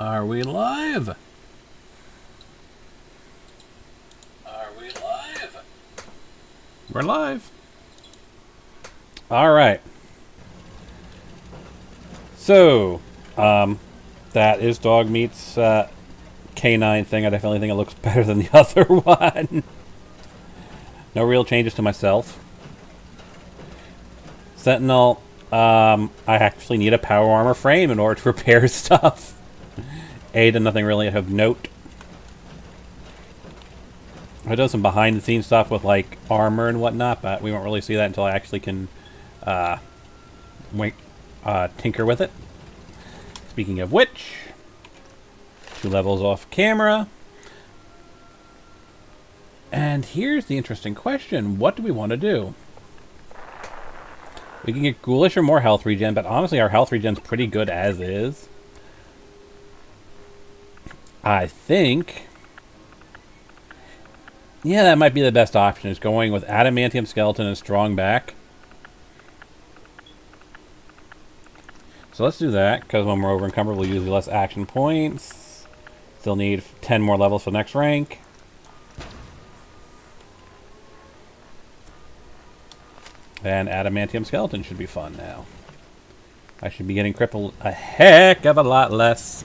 Are we live? Are we live? We're live. All right. So, that is Dog Meat's canine thing. I definitely think it looks better than the other one. No real changes to myself. Sentinel, I actually need a power armor frame in order to repair stuff. Ada, nothing really of note. I do some behind-the-scenes stuff with, like, armor and whatnot, but we won't really see that until I actually can tinker with it. Speaking of which, 2 levels off camera. And here's the interesting question. What do we want to do? We can get ghoulish or more health regen, but honestly our health regen's pretty good as is. I think... yeah, that might be the best option, is going with Adamantium Skeleton and Strong Back. So let's do that, because when we're over encumbered we'll use less action points. Still need 10 more levels for next rank. And Adamantium Skeleton should be fun now. I should be getting crippled a heck of a lot less.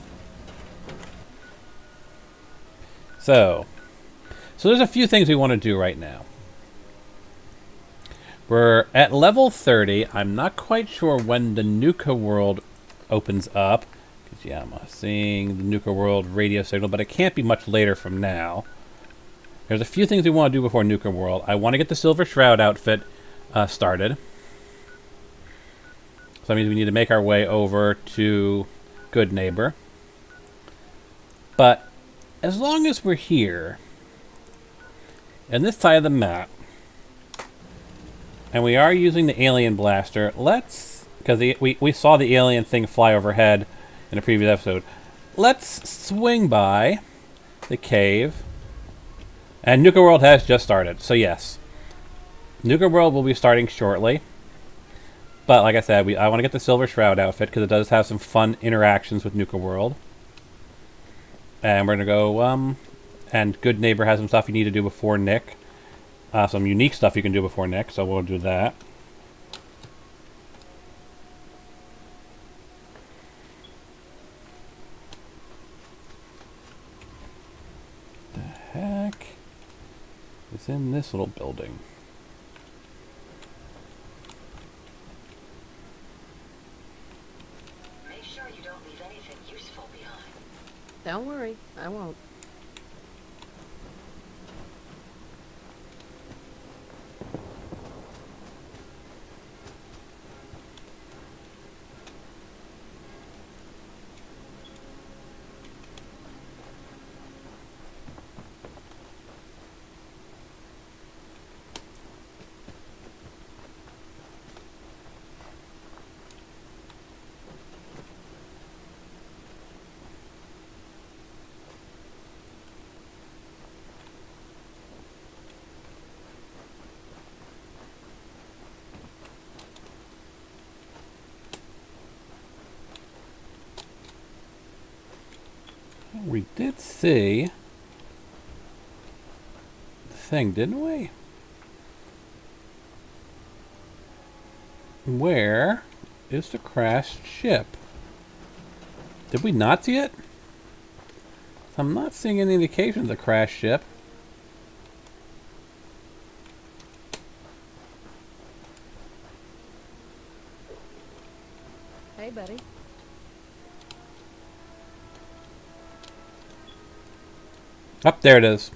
So there's a few things we want to do right now. We're at level 30. I'm not quite sure when the Nuka world opens up. Because, yeah, I'm seeing the Nuka world radio signal, but it can't be much later from now. There's a few things we want to do before Nuka world. I want to get the Silver Shroud outfit started. So that means we need to make our way over to Good Neighbor. But as long as we're here, and this side of the map, and we are using the alien blaster, let's, because we saw the alien thing fly overhead in a previous episode, let's swing by the cave. And Nuka World has just started, so yes. Nuka World will be starting shortly. But like I said, I want to get the Silver Shroud outfit, because it does have some fun interactions with Nuka World. And we're going to go, and Good Neighbor has some stuff you need to do before Nick. Some unique stuff you can do before Nick, so we'll do that. The heck is in this little building? Make sure you don't leave anything useful behind. Don't worry, I won't. We did see the thing, didn't we? Where is the crashed ship? Did we not see it? I'm not seeing any indication of the crashed ship. Hey, buddy. Up there it is.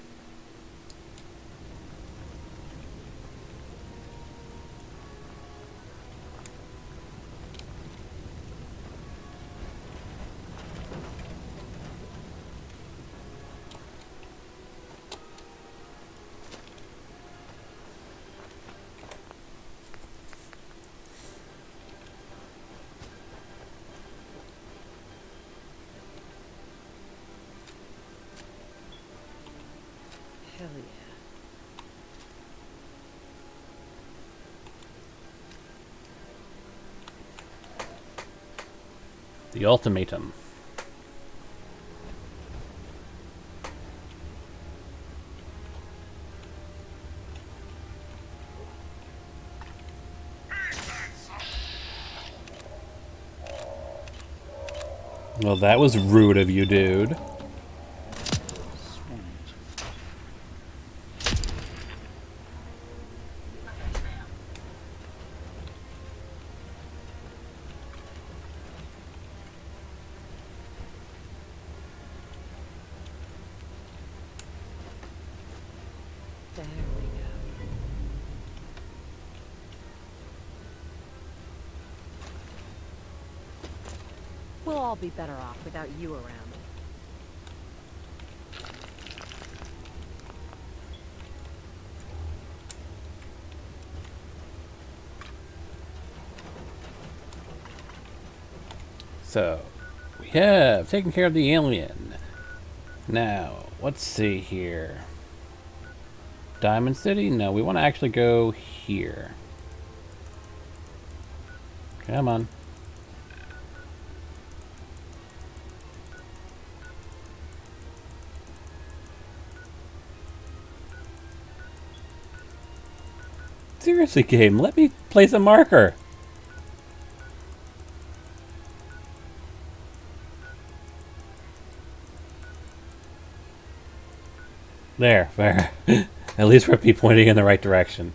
Hell yeah. The ultimatum. Well, that was rude of you, dude. There we go. We'll all be better off without you around. So, we have taken care of the alien. Now, let's see here. Diamond City? No, we want to actually go here. Come on. Seriously, game, let me place a marker. There. At least we're pointing in the right direction.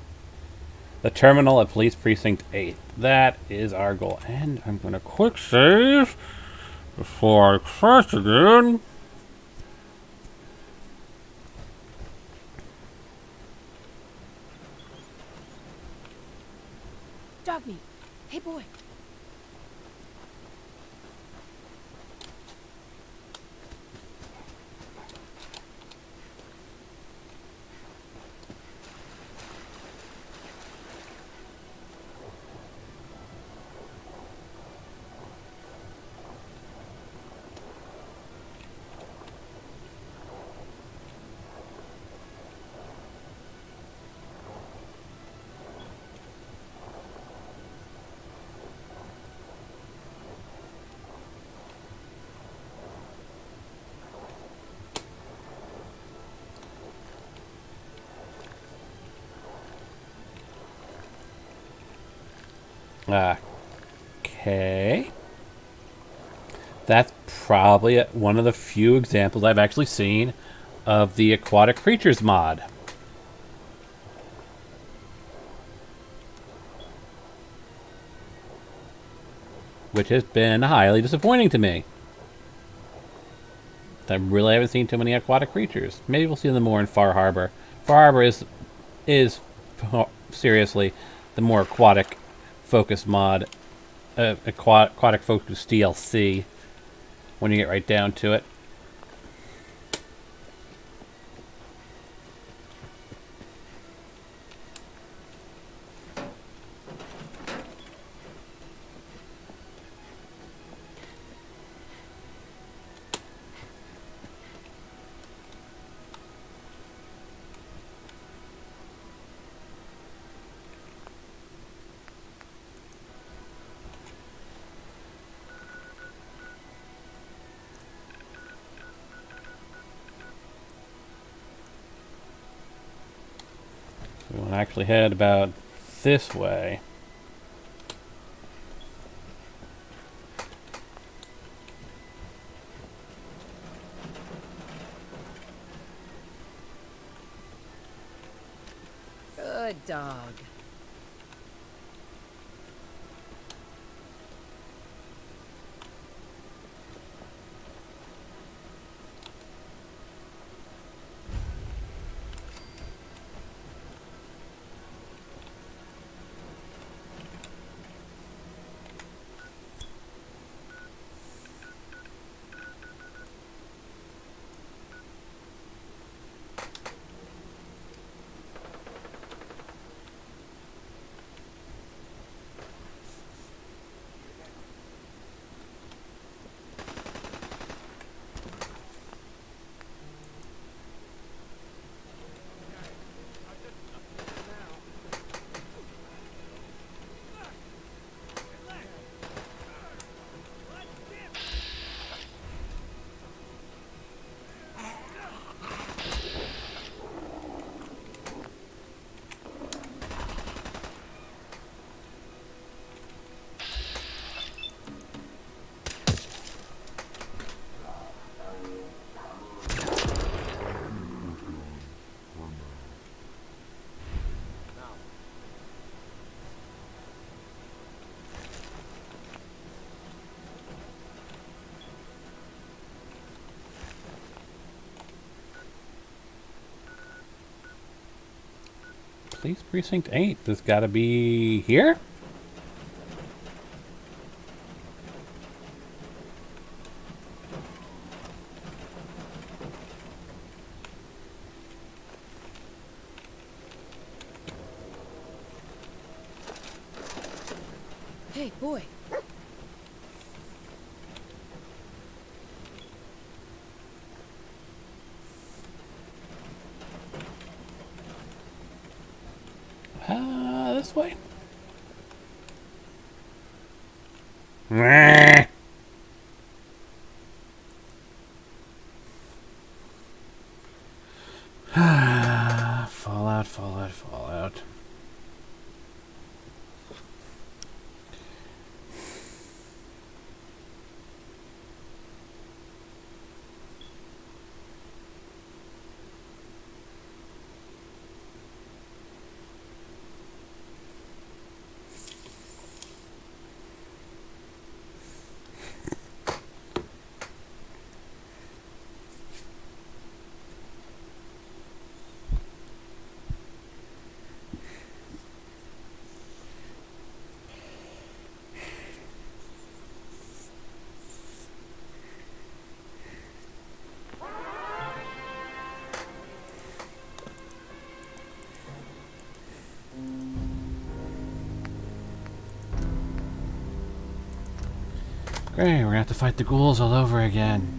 The terminal at Police Precinct 8. That is our goal. And I'm going to quick save before I crash again. Dog meat. Hey, boy. Okay. That's probably one of the few examples I've actually seen of the Aquatic Creatures mod. Which has been highly disappointing to me. I really haven't seen too many aquatic creatures. Maybe we'll see them more in Far Harbor. Far Harbor is seriously the more aquatic focused mod, aquatic focused DLC. When you get right down to it. We want to actually head about this way. Good dog. Police Precinct 8. This gotta be here? Hey, boy. This way. Meh. Fallout, Fallout, Fallout. Great, we're gonna have to fight the ghouls all over again.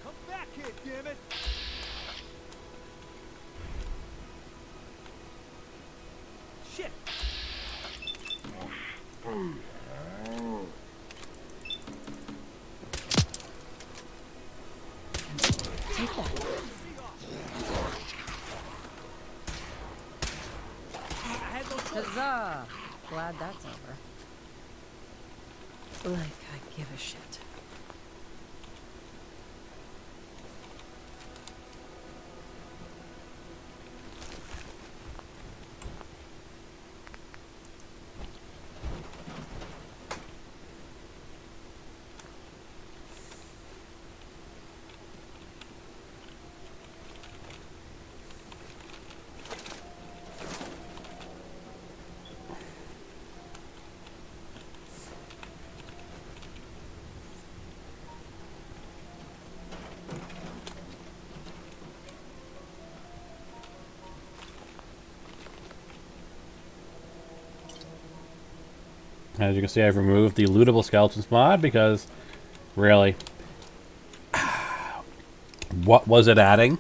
Come back here, damn it! Shit! Take that. I had no choice. Huzzah! Glad that's over. Like I give a shit. As you can see, I've removed the lootable skeletons mod because, really, what was it adding?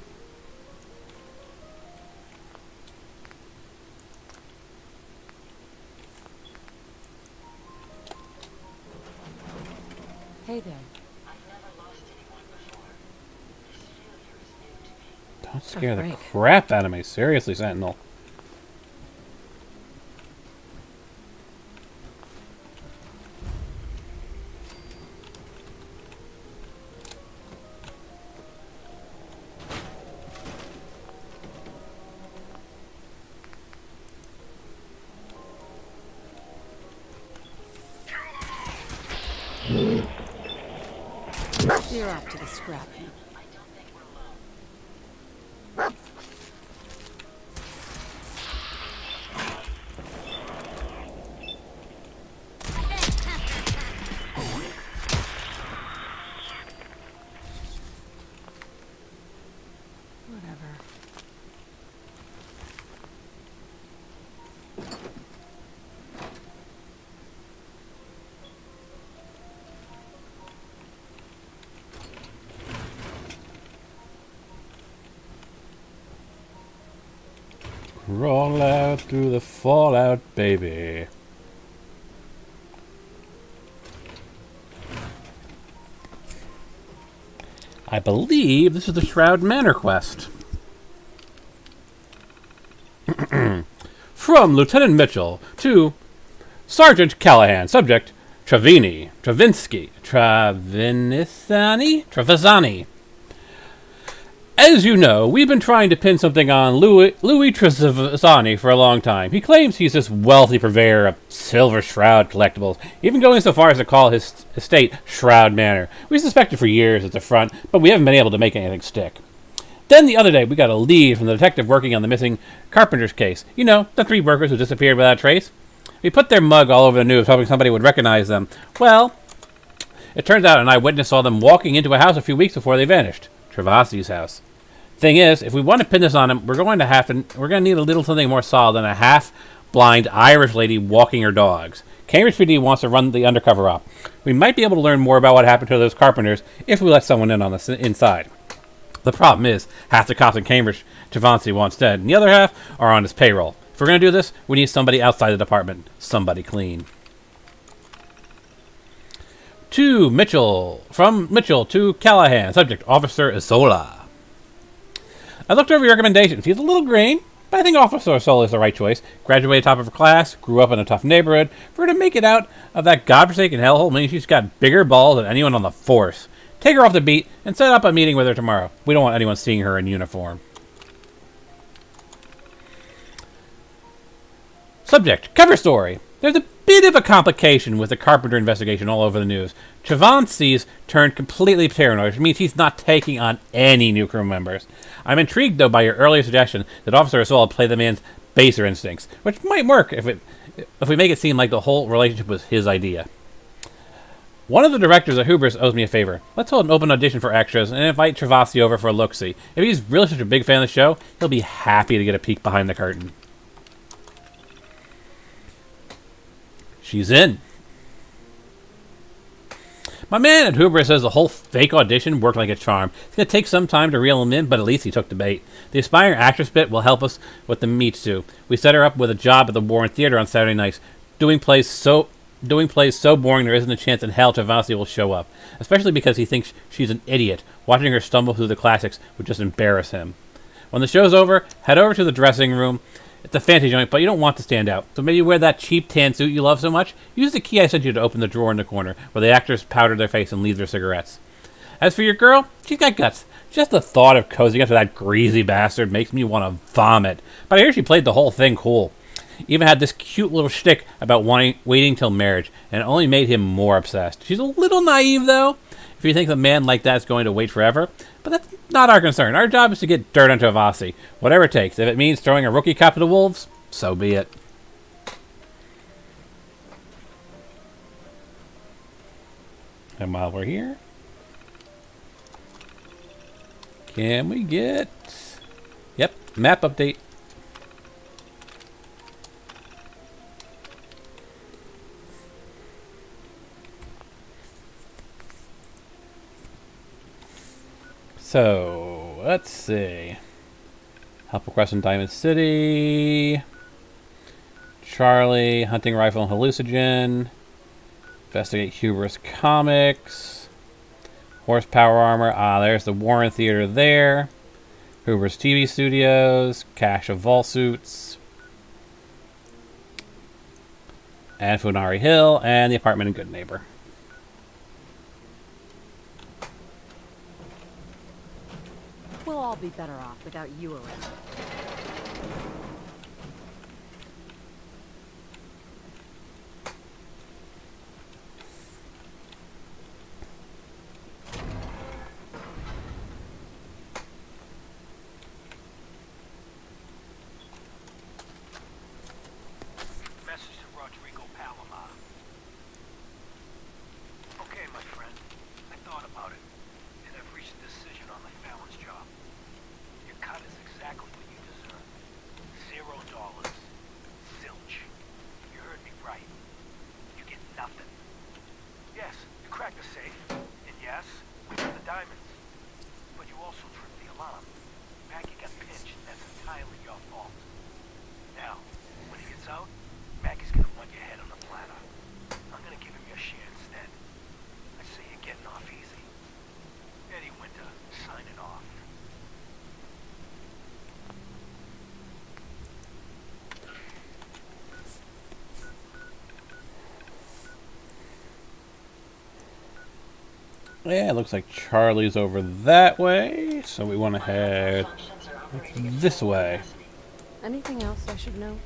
Hey there. I've never lost anyone before. This failure is new to me. Don't scare the break. crap out of me. Seriously, Sentinel. You're off to the scrap heap. I don't think we're alone. Whatever. Roll out through the fallout, baby. I believe this is the Shroud Manor quest. From Lieutenant Mitchell to Sergeant Callahan. Subject, Travinsky. Trevisani. As you know, we've been trying to pin something on Louis Trevisani for a long time. He claims he's this wealthy purveyor of Silver Shroud collectibles, even going so far as to call his estate Shroud Manor. We suspected for years at the front, but we haven't been able to make anything stick. Then the other day, we got a lead from the detective working on the missing carpenter's case. You know, the 3 workers who disappeared without a trace. We put their mug all over the news, hoping somebody would recognize them. Well, it turns out an eyewitness saw them walking into a house a few weeks before they vanished. Travassi's house. Thing is, if we want to pin this on him, we're going to need a little something more solid than a half-blind Irish lady walking her dogs. Cambridge PD wants to run the undercover op. We might be able to learn more about what happened to those carpenters if we let someone in on the inside. The problem is, half the cops in Cambridge Travansi wants dead, and the other half are on his payroll. If we're going to do this, we need somebody outside the department. Somebody clean. From Mitchell to Callahan. Subject, Officer Isola. I looked over your recommendations. He's a little green, but I think Officer Isola is the right choice. Graduated top of her class, grew up in a tough neighborhood. For her to make it out of that godforsaken hellhole means she's got bigger balls than anyone on the force. Take her off the beat and set up a meeting with her tomorrow. We don't want anyone seeing her in uniform. Subject, cover story. There's a bit of a complication with the Carpenter investigation all over the news. Travansi's turned completely paranoid, which means he's not taking on any new crew members. I'm intrigued, though, by your earlier suggestion that Officer Isola play the man's baser instincts, which might work if we make it seem like the whole relationship was his idea. One of the directors at Hubris owes me a favor. Let's hold an open audition for extras and invite Travasi over for a look-see. If he's really such a big fan of the show, he'll be happy to get a peek behind the curtain. She's in. My man at Hubris says the whole fake audition worked like a charm. It's going to take some time to reel him in, but at least he took the bait. The aspiring actress bit will help us with the meets too. We set her up with a job at the Warren Theater on Saturday nights, doing plays so boring there isn't a chance in hell Travasi will show up. Especially because he thinks she's an idiot. Watching her stumble through the classics would just embarrass him. When the show's over, head over to the dressing room. It's a fancy joint, but you don't want to stand out. So maybe wear that cheap tan suit you love so much. Use the key I sent you to open the drawer in the corner, where the actors powder their face and leave their cigarettes. As for your girl, she's got guts. Just the thought of cozying up to that greasy bastard makes me want to vomit. But I hear she played the whole thing cool. Even had this cute little shtick about waiting till marriage, and it only made him more obsessed. She's a little naive, though, if you think a man like that is going to wait forever. But that's not our concern. Our job is to get dirt onto Avasi, whatever it takes. If it means throwing a rookie cop to the wolves, so be it. And while we're here, can we get... Yep, map update. So, let's see. Help request in Diamond City. Charlie, hunting rifle and hallucinogen. Investigate Hubris Comics. Horsepower armor. Ah, there's the Warren Theater there. Hubris TV Studios. Cache of Vault Suits. And Funari Hill. And the apartment in Good Neighbor. We'll all be better off without you around. Message to Rodrigo Palomar. Okay, my friend. I thought about it, and I've reached a decision on the Fallon's job. Your cut is exactly what you deserve. $0. Zilch. You heard me right. You get nothing. Yes, you cracked the safe, and yes, we got the diamonds. But you also tripped the alarm. Maggie got pinched, and that's entirely your fault. out, Maggie's gonna want your head on the platter. I'm gonna give him your share instead. I say you're getting off easy. Eddie Winter, signing off. Yeah, it looks like Charlie's over that way, so we want to head this way. Anything else I should know?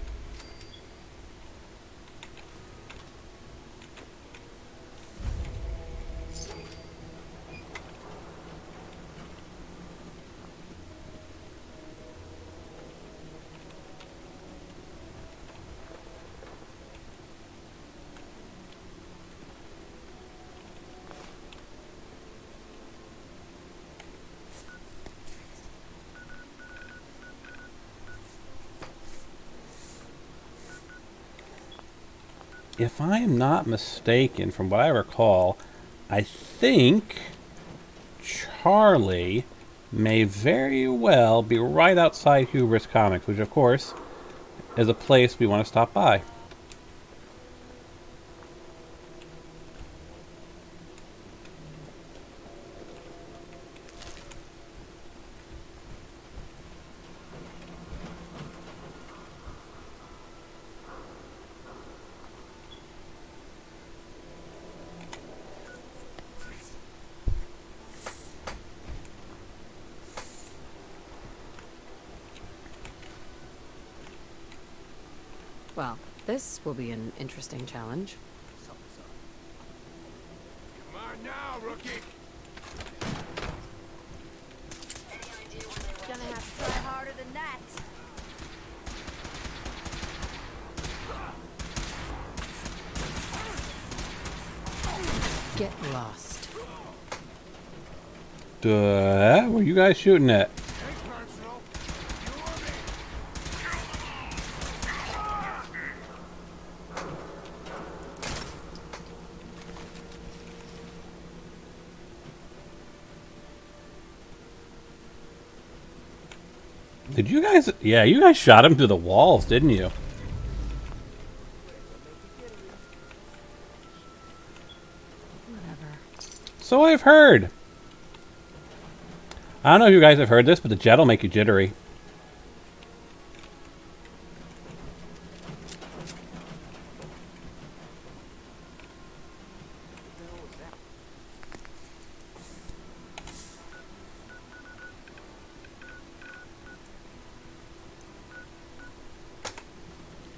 If I am not mistaken, from what I recall, I think Charlie may very well be right outside Hubris Comics, which of course is a place we want to stop by. Well, this will be an interesting challenge. Come on now, rookie. Gonna have to try harder than that. Get lost. Duh, where you guys shooting at? Ain't personal. You or me. Did you guys... Yeah, you guys shot him through the walls, didn't you? Whatever. So I've heard. I don't know if you guys have heard this, but the jet will make you jittery.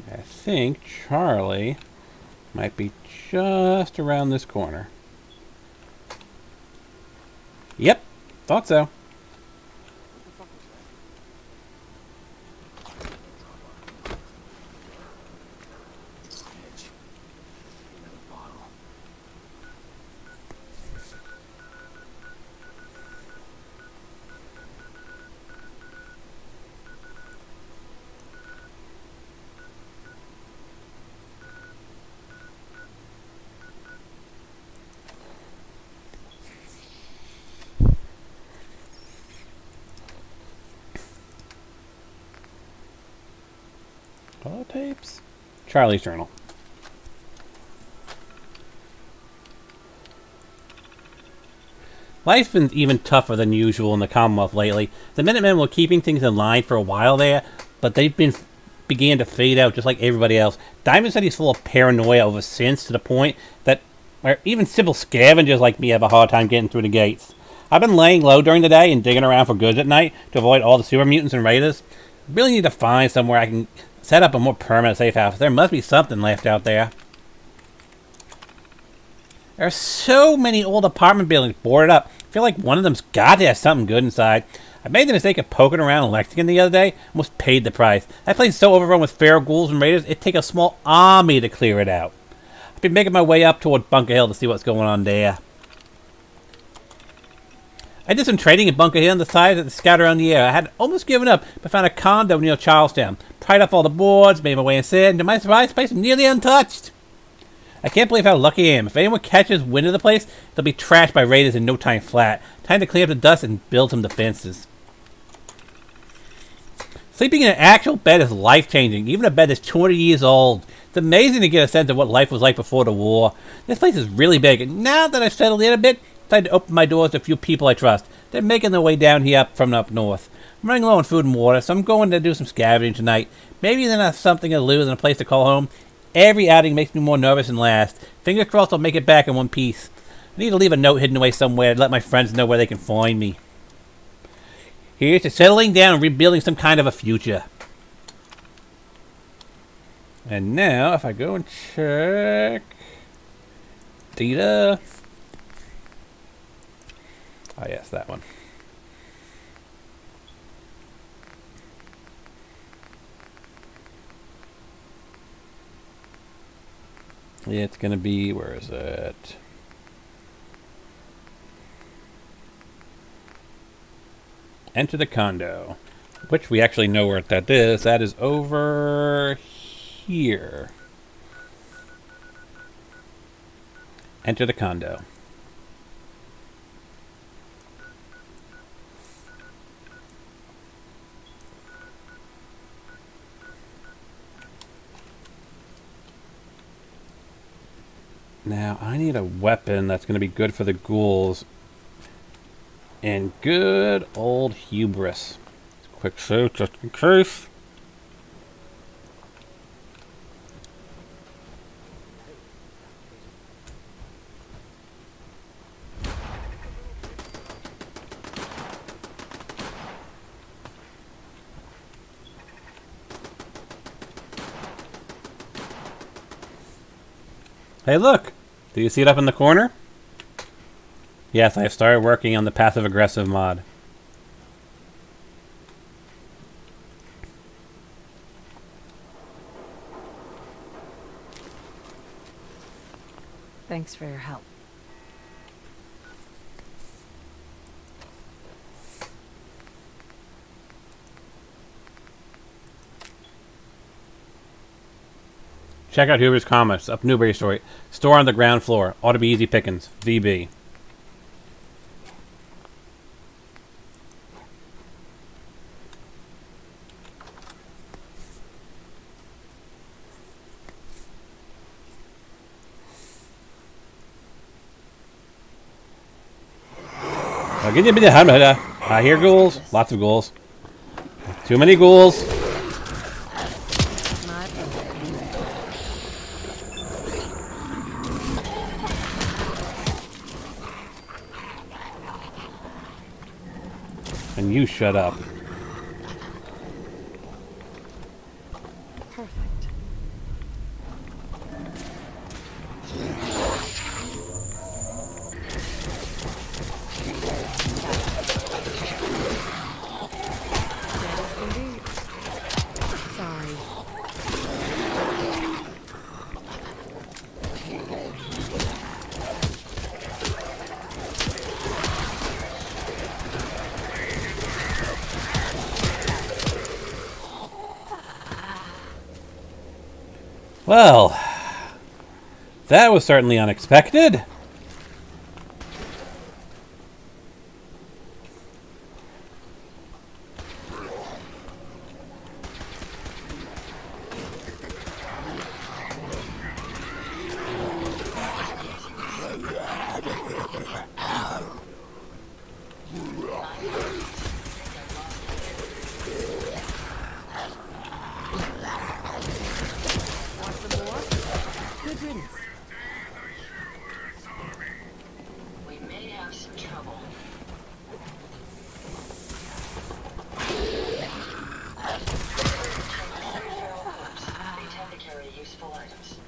I think Charlie might be just around this corner. Yep, thought so. Photo tapes? Charlie's journal. Life's been even tougher than usual in the Commonwealth lately. The Minutemen were keeping things in line for a while there, but they've began to fade out just like everybody else. Diamond said he's full of paranoia over since, to the point that even simple scavengers like me have a hard time getting through the gates. I've been laying low during the day and digging around for goods at night to avoid all the super mutants and raiders. Really need to find somewhere I can set up a more permanent safe house. There must be something left out there. There are so many old apartment buildings boarded up. I feel like one of them's got to have something good inside. I made the mistake of poking around in Lexington the other day. Almost paid the price. That place is so overrun with feral ghouls and raiders, it'd take a small army to clear it out. I've been making my way up toward Bunker Hill to see what's going on there. I did some trading in Bunker Hill on the side of the scout around the air. I had almost given up, but found a condo near Charlestown. Pried up all the boards, made my way inside, and to my surprise, the place was nearly untouched. I can't believe how lucky I am. If anyone catches wind of the place, they'll be trashed by raiders in no time flat. Time to clean up the dust and build some defenses. Sleeping in an actual bed is life-changing, even a bed that's 200 years old. It's amazing to get a sense of what life was like before the war. This place is really big, and now that I've settled in a bit, it's time to open my doors to a few people I trust. They're making their way down here from up north. I'm running low on food and water, so I'm going to do some scavenging tonight. Maybe then I have something to lose and a place to call home. Every outing makes me more nervous than last. Fingers crossed I'll make it back in one piece. I need to leave a note hidden away somewhere to let my friends know where they can find me. Here's to settling down and rebuilding some kind of a future. And now, if I go and check data. Oh yes, that one. It's gonna be, where is it? Enter the condo, which we actually know where that is. That is over here. Enter the condo. Now, I need a weapon that's going to be good for the ghouls. And good old hubris. Quick save just in case. Hey, look! Do you see it up in the corner? Yes, I have started working on the passive-aggressive mod. Thanks for your help. Check out Hoover's Comics, up Newbury Street. Store on the ground floor. Ought to be easy pickings. VB. I hear ghouls. Lots of ghouls. Too many ghouls. My pleasure. And you shut up. Perfect. Dead as can be. Sorry. Well, that was certainly unexpected. Want some more? Good riddance. We may have some trouble. They tend to carry useful items.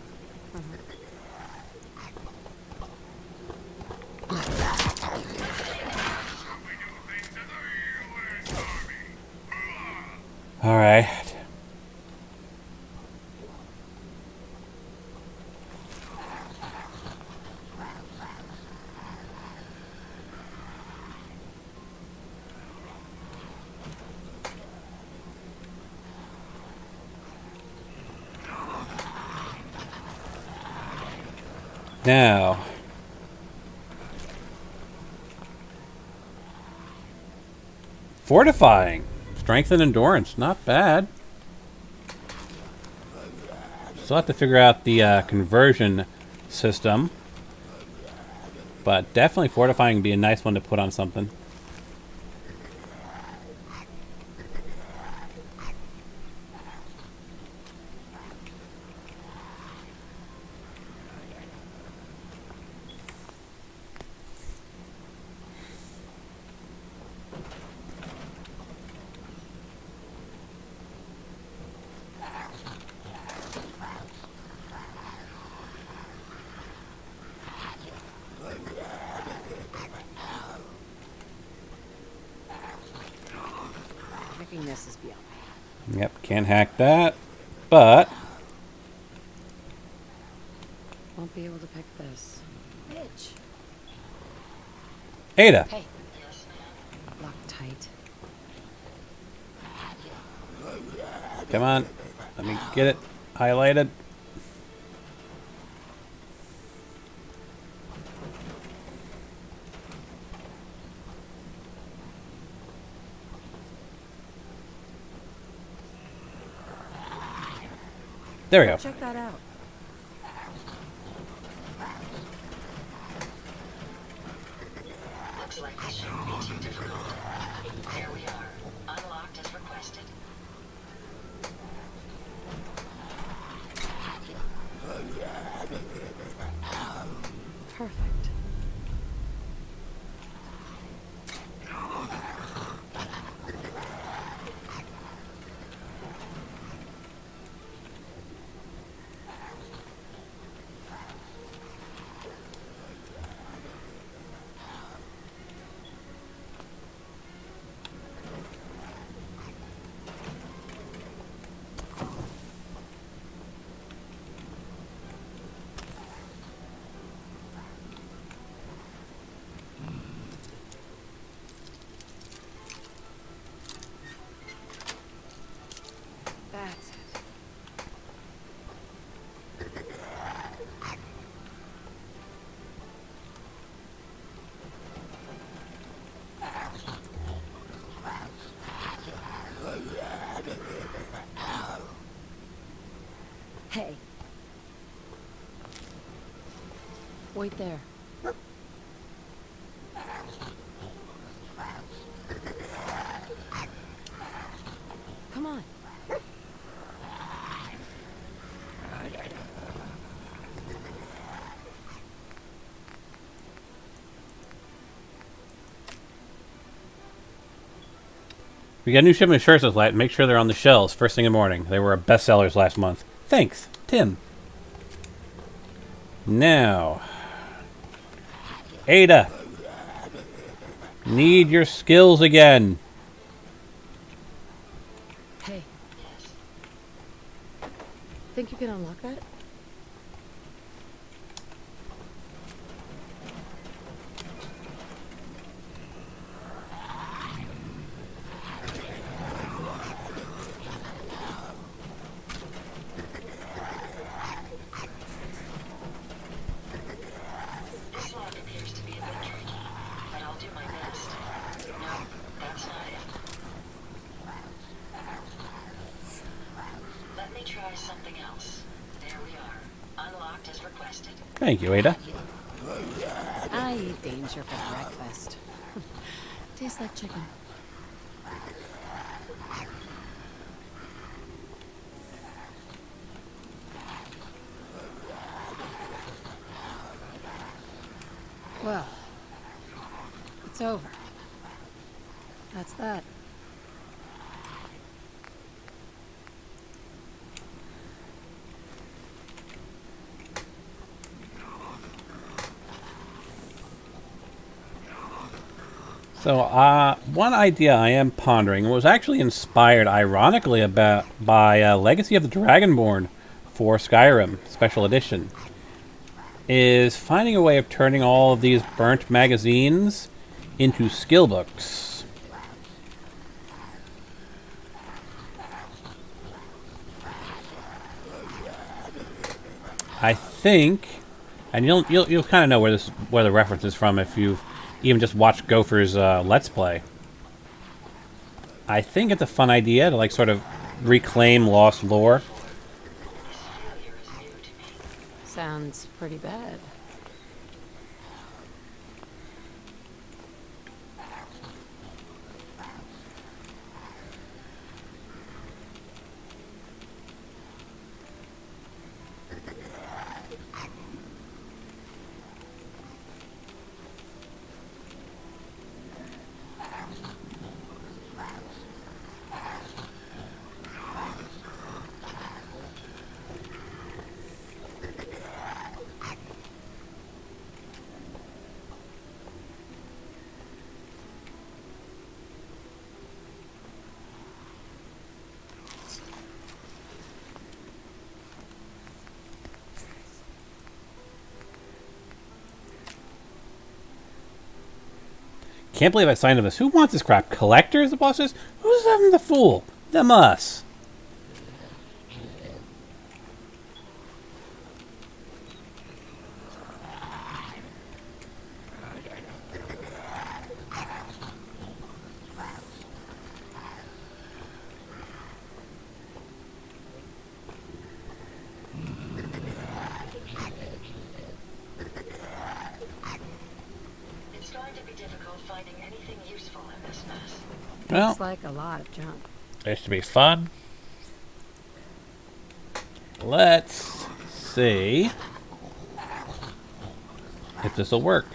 All right. Now, fortifying. Strength and endurance. Not bad. Still have to figure out the conversion system. But definitely fortifying would be a nice one to put on something. Hacking this is beyond me. Yep, can't hack that. But Won't be able to pick this. Bitch. Ada. Hey, Yes, ma'am. lock tight. Come on. Let me get it highlighted. There we go. Check that out. Looks like this shouldn't be too difficult. There we are. Unlocked as requested. Perfect. That's it. Hey. Wait there. Come on. We got a new shipment of shirts this light. Make sure they're on the shelves first thing in the morning. They were our best sellers last month. Thanks, Tim. Now, Ada, need your skills again. Hey, Yes. think you can unlock that? This lock appears to be a bit tricky, but I'll do my best. No, that's not it. Let me try something else. There we are. Unlocked as requested. Thank you, Ada. I eat danger for breakfast. Tastes like chicken. Well, it's over. That's that. So, one idea I am pondering was actually inspired, ironically, by Legacy of the Dragonborn for Skyrim Special Edition, is finding a way of turning all of these burnt magazines into skill books. I think, and you'll kind of know where the reference is from if you've even just watched Gopher's Let's Play. I think it's a fun idea to like sort of reclaim lost lore. This failure is new to me. Sounds pretty bad. Can't believe I signed up this. Who wants this crap? Collectors, the boss says? Who's them the fool? Them us. It's going to be difficult finding anything useful in this mess. Well, Looks like a lot of junk. it should be fun. Let's see if this will work.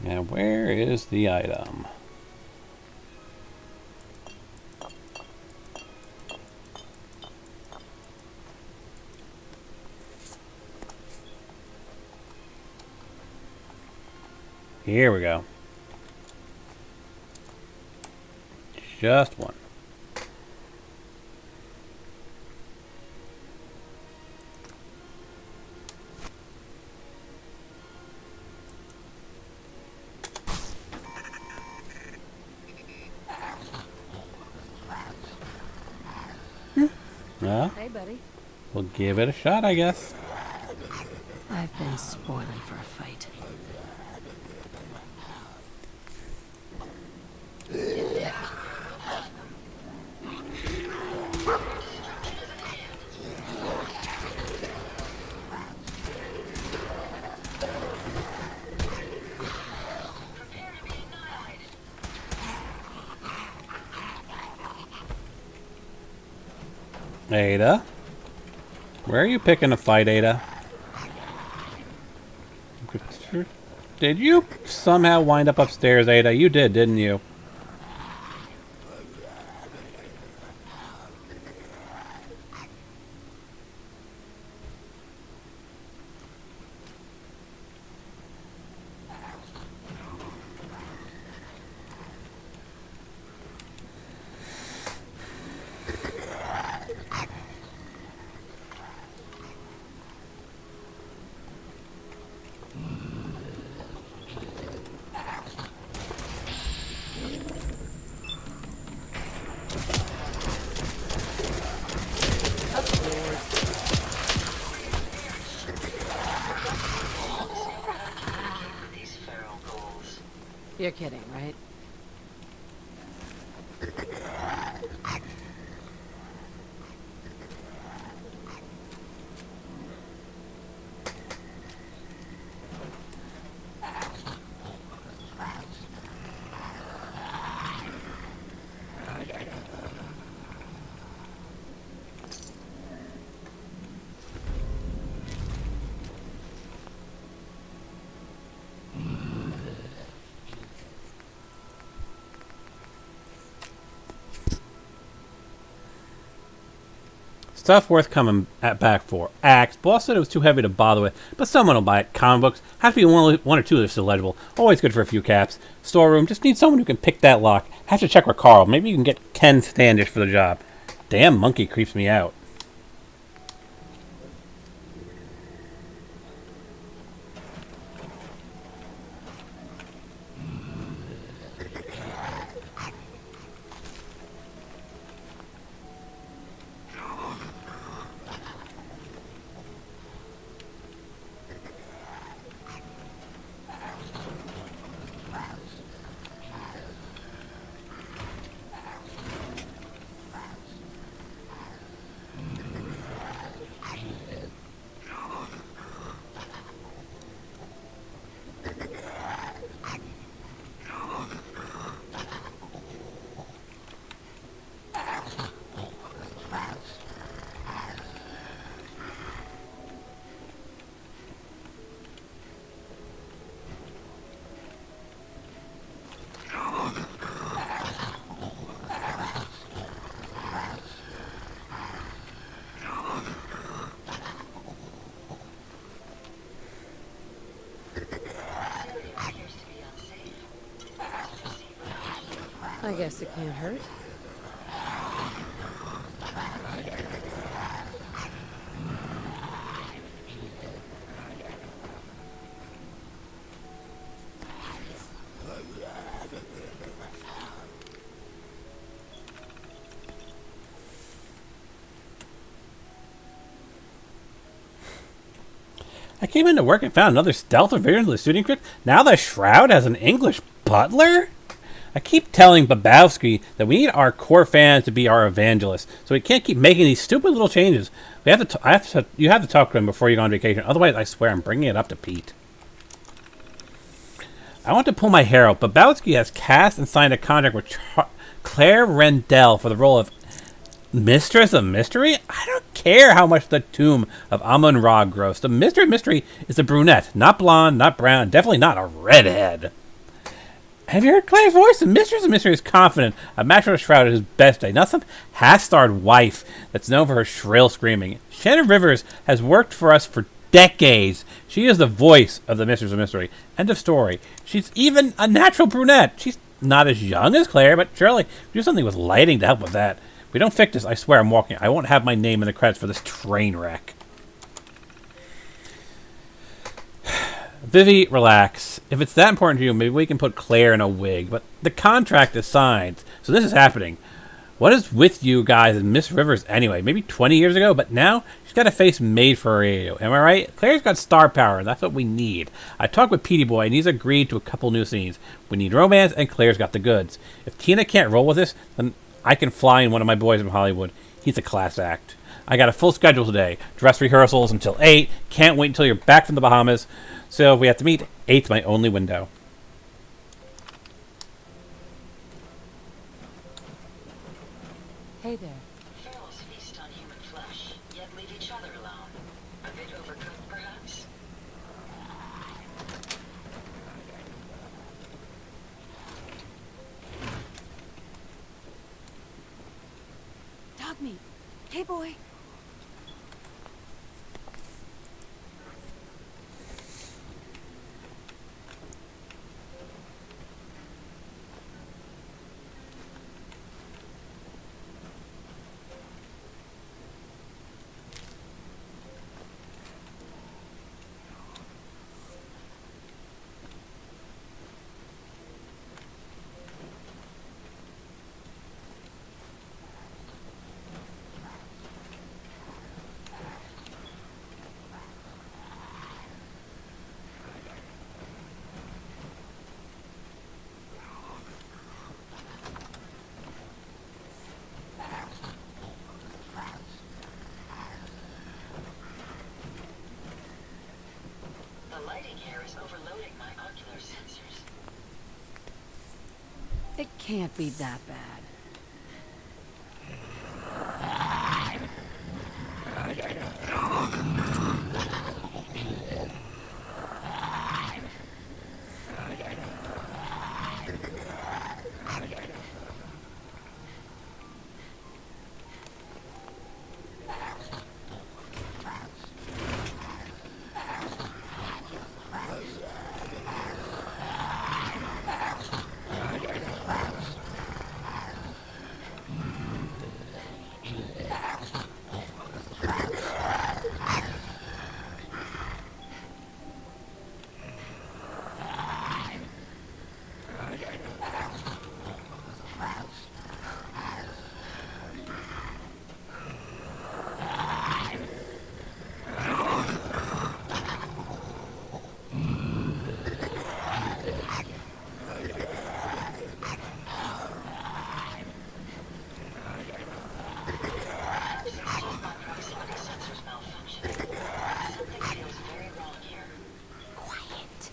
Now, where is the item? Here we go. Just one. Well, Hey, buddy. we'll give it a shot, I guess. I've been spoiling for a fight. Prepare to be annihilated. Ada? Where are you picking a fight, Ada? Did you somehow wind up upstairs, Ada? You did, didn't you? You're kidding, right? Stuff worth coming back for. Axe. Boss said it was too heavy to bother with, but someone will buy it. Comic books. Have to be one or two that are still legible. Always good for a few caps. Storeroom. Just need someone who can pick that lock. Have to check with Carl. Maybe you can get Ken Standish for the job. Damn monkey creeps me out. I guess it can't hurt. I came into work and found another stealth revision to the shooting script. Now the Shroud has an English butler? I keep telling Babowski that we need our core fans to be our evangelists, so we can't keep making these stupid little changes. We have to. You have to talk to him before you go on vacation. Otherwise, I swear I'm bringing it up to Pete. I want to pull my hair out. Babowski has cast and signed a contract with Claire Rendell for the role of Mistress of Mystery? I don't care how much the tomb of Amun-Ra grows. The Mistress of Mystery is a brunette, not blonde, not brown, definitely not a redhead. Have you heard Claire's voice? The Mistress of Mystery is confident a match with a Shroud is his best day, not some half-starved wife that's known for her shrill screaming. Shannon Rivers has worked for us for decades. She is the voice of the Mistress of Mystery. End of story. She's even a natural brunette. She's not as young as Claire, but surely do something with lighting to help with that. If we don't fix this, I swear I'm walking. I won't have my name in the credits for this train wreck. Vivi, relax. If it's that important to you, maybe we can put Claire in a wig. But the contract is signed, so this is happening. What is with you guys and Miss Rivers anyway? Maybe 20 years ago, but now she's got a face made for radio. Am I right? Claire's got star power, and that's what we need. I talked with Petey Boy, and he's agreed to a couple new scenes. We need romance, and Claire's got the goods. If Tina can't roll with this, then I can fly in one of my boys from Hollywood. He's a class act. I got a full schedule today. Dress rehearsals until 8. Can't wait until you're back from the Bahamas. So if we have to meet, 8's my only window. Hey there. Ferals feast on human flesh, yet leave each other alone. A bit overcooked, perhaps? Dog meat. Hey, boy. is overloading my ocular sensors. It can't be that bad. My proximity sensors malfunctioned. Something feels very wrong here. Quiet.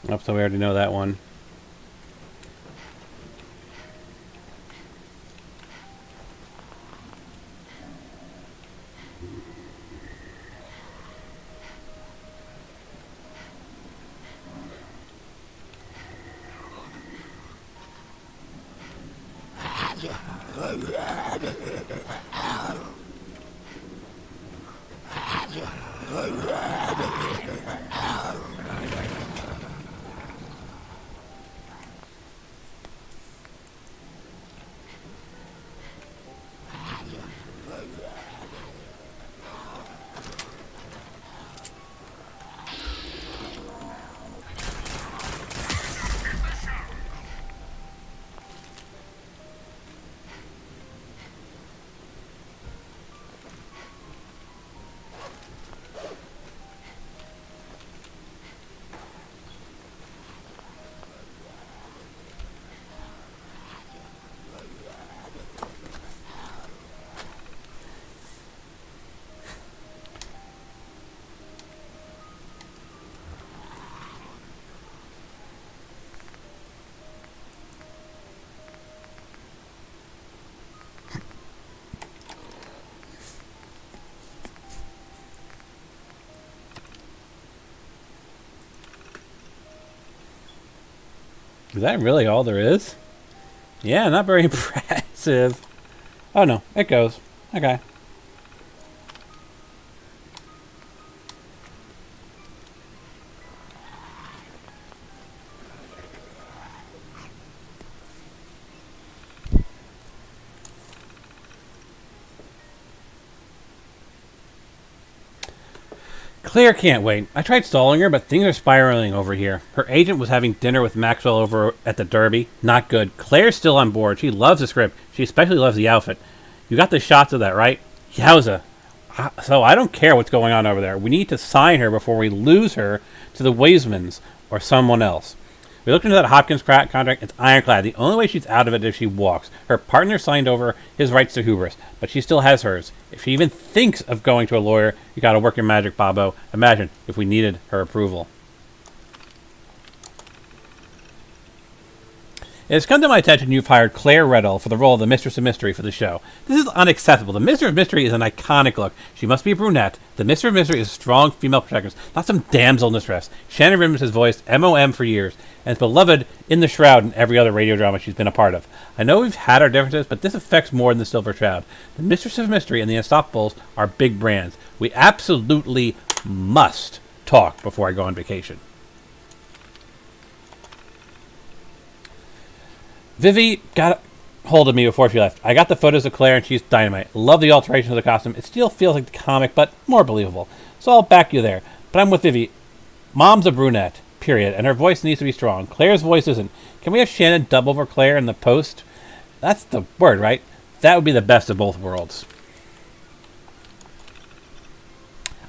Oh, so we already know that one. Is that really all there is? Yeah, not very impressive. Oh no, it goes. Okay. Claire can't wait. I tried stalling her, but things are spiraling over here. Her agent was having dinner with Maxwell over at the Derby. Not good. Claire's still on board. She loves the script. She especially loves the outfit. You got the shots of that, right? Yowza. So I don't care what's going on over there. We need to sign her before we lose her to the Weismans or someone else. We looked into that Hopkins contract. It's ironclad. The only way she's out of it is if she walks. Her partner signed over his rights to hubris, but she still has hers. If she even thinks of going to a lawyer, you gotta work your magic, Bobo. Imagine if we needed her approval. It has come to my attention you've hired Claire Redall for the role of the Mistress of Mystery for the show. This is unacceptable. The Mistress of Mystery is an iconic look. She must be a brunette. The Mistress of Mystery is a strong female protagonist, not some damsel in distress. Shannon Rims has voiced MOM for years, and is beloved in The Shroud and every other radio drama she's been a part of. I know we've had our differences, but this affects more than The Silver Shroud. The Mistress of Mystery and The Unstoppables are big brands. We absolutely must talk before I go on vacation. Vivi got hold of me before she left. I got the photos of Claire and she's dynamite. Love the alteration of the costume. It still feels like the comic, but more believable. So I'll back you there. But I'm with Vivi. Mom's a brunette, period, and her voice needs to be strong. Claire's voice isn't. Can we have Shannon dub over Claire in the post? That's the word, right? That would be the best of both worlds.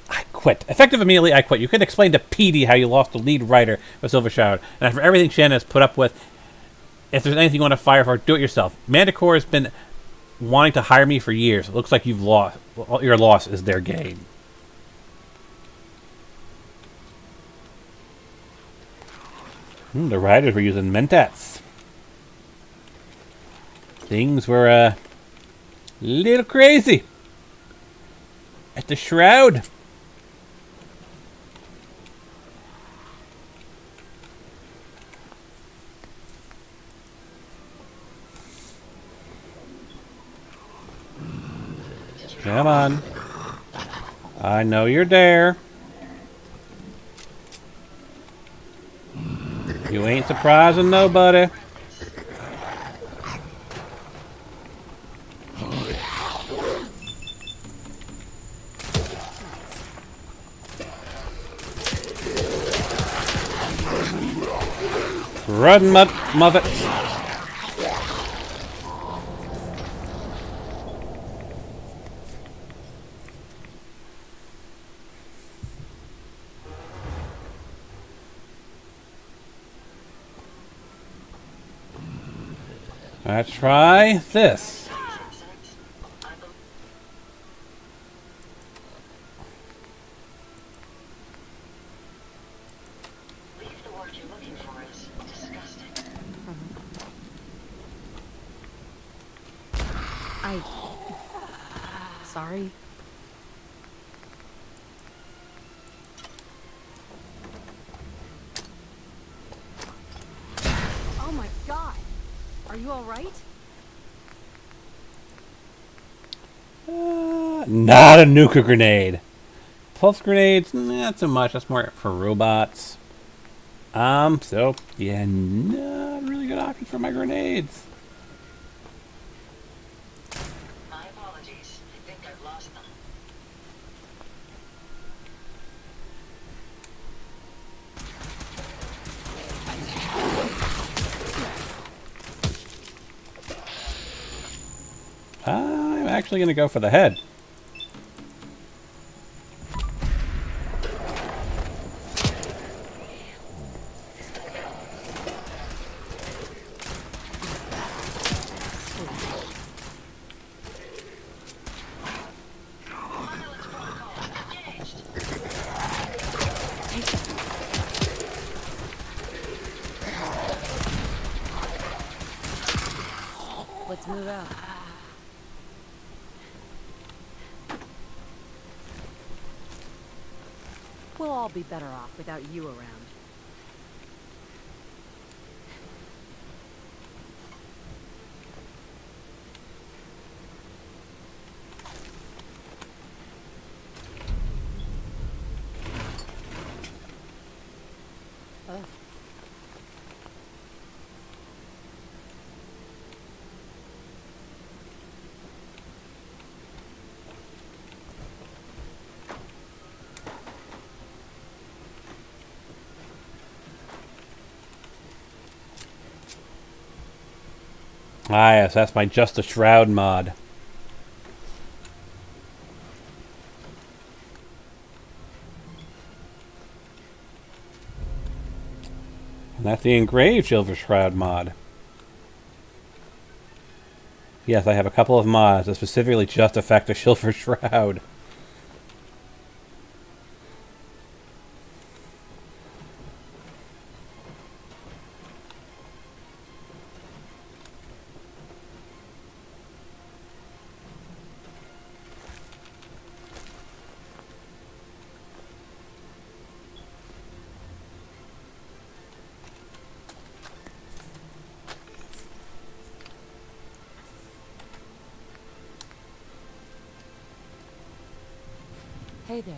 I quit. Effective immediately, I quit. You can explain to Petey how you lost the lead writer of Silver Shroud, and after everything Shannon has put up with, if there's anything you want to fire for, do it yourself. Manticore has been wanting to hire me for years. It looks like you've lost. Your loss is their gain. The writers were using mentats. Things were a little crazy at the Shroud. Come on. I know you're there. You ain't surprising nobody. Run, muffets. Let's try this. Leave the word you're looking for is disgusting. Sorry. Oh my god! Are you alright? Not a nuka grenade. Pulse grenades, not so much. That's more for robots. So, yeah, not really good options for my grenades. My apologies. I think I've lost them. I'm actually going to go for the head. Pilot's protocol engaged. Let's move out. We'll all be better off without you around. Ugh. Ah, yes, that's my Just a Shroud mod. And that's the engraved Silver Shroud mod. Yes, I have a couple of mods that specifically just affect the Silver Shroud. Hey there.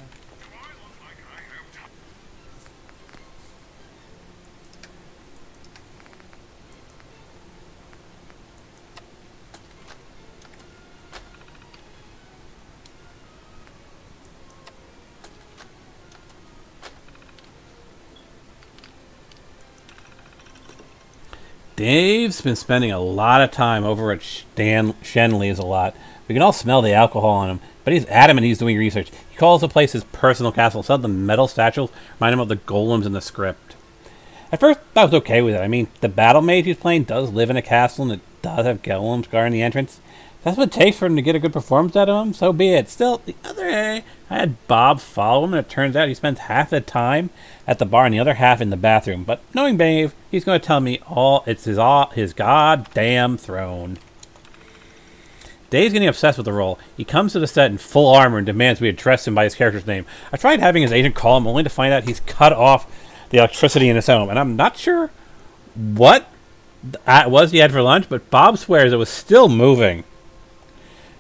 Dave's been spending a lot of time over at Shenley's a lot. We can all smell the alcohol on him, but he's adamant he's doing research. He calls the place his personal castle. Some of the metal statues remind him of the golems in the script. At first, I was okay with it. I mean, the battle mage he's playing does live in a castle, and it does have golems guarding the entrance. If that's what it takes for him to get a good performance out of him, so be it. Still, the other day, I had Bob follow him, and it turns out he spends half the time at the bar and the other half in the bathroom. But knowing Dave, he's going to tell me it's his goddamn throne. Dave's getting obsessed with the role. He comes to the set in full armor and demands we address him by his character's name. I tried having his agent call him, only to find out he's cut off the electricity in his home, and I'm not sure what was he had for lunch, but Bob swears it was still moving.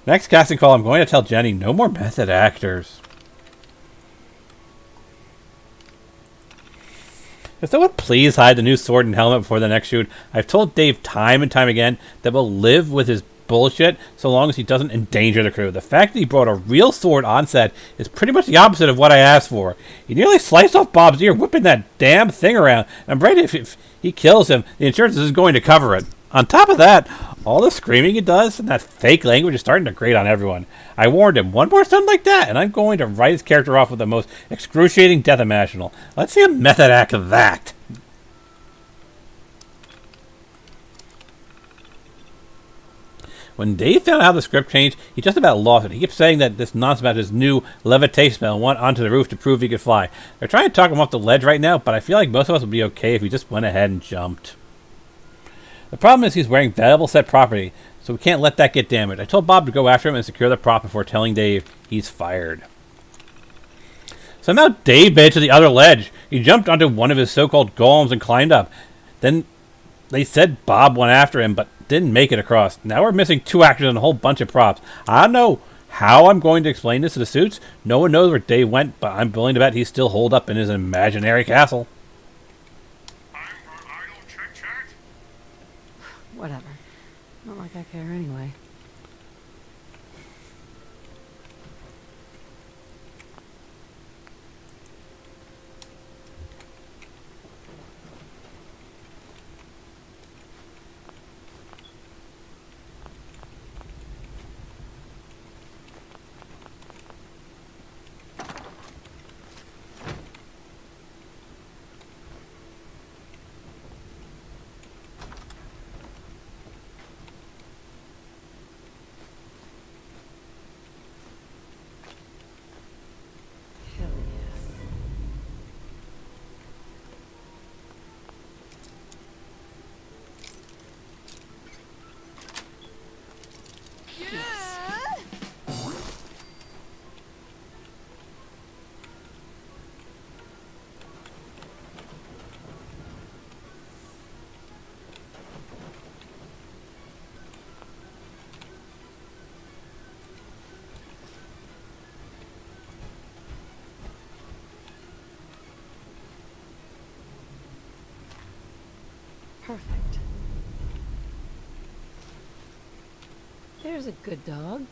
Next casting call, I'm going to tell Jenny, no more method actors. If someone please hide the new sword and helmet before the next shoot. I've told Dave time and time again that we'll live with his bullshit so long as he doesn't endanger the crew. The fact that he brought a real sword on set is pretty much the opposite of what I asked for. He nearly sliced off Bob's ear, whipping that damn thing around. I'm afraid if he kills him, the insurance is going to cover it. On top of that, all the screaming he does and that fake language is starting to grate on everyone. I warned him, one more stunt like that, and I'm going to write his character off with the most excruciating death imaginable. Let's see a method act of that. When Dave found out how the script changed, he just about lost it. He kept saying that this nonsense about his new levitation spell and went onto the roof to prove he could fly. They're trying to talk him off the ledge right now, but I feel like most of us would be okay if he just went ahead and jumped. The problem is he's wearing valuable set property, so we can't let that get damaged. I told Bob to go after him and secure the prop before telling Dave he's fired. Somehow Dave made it to the other ledge. He jumped onto one of his so-called golems and climbed up. Then they said Bob went after him, but didn't make it across. Now we're missing 2 actors and a whole bunch of props. I don't know how I'm going to explain this to the suits. No one knows where Dave went, but I'm willing to bet he's still holed up in his imaginary castle. Whatever. Not like I care anyway. Hell yeah. Yes. Perfect. There's a good dog.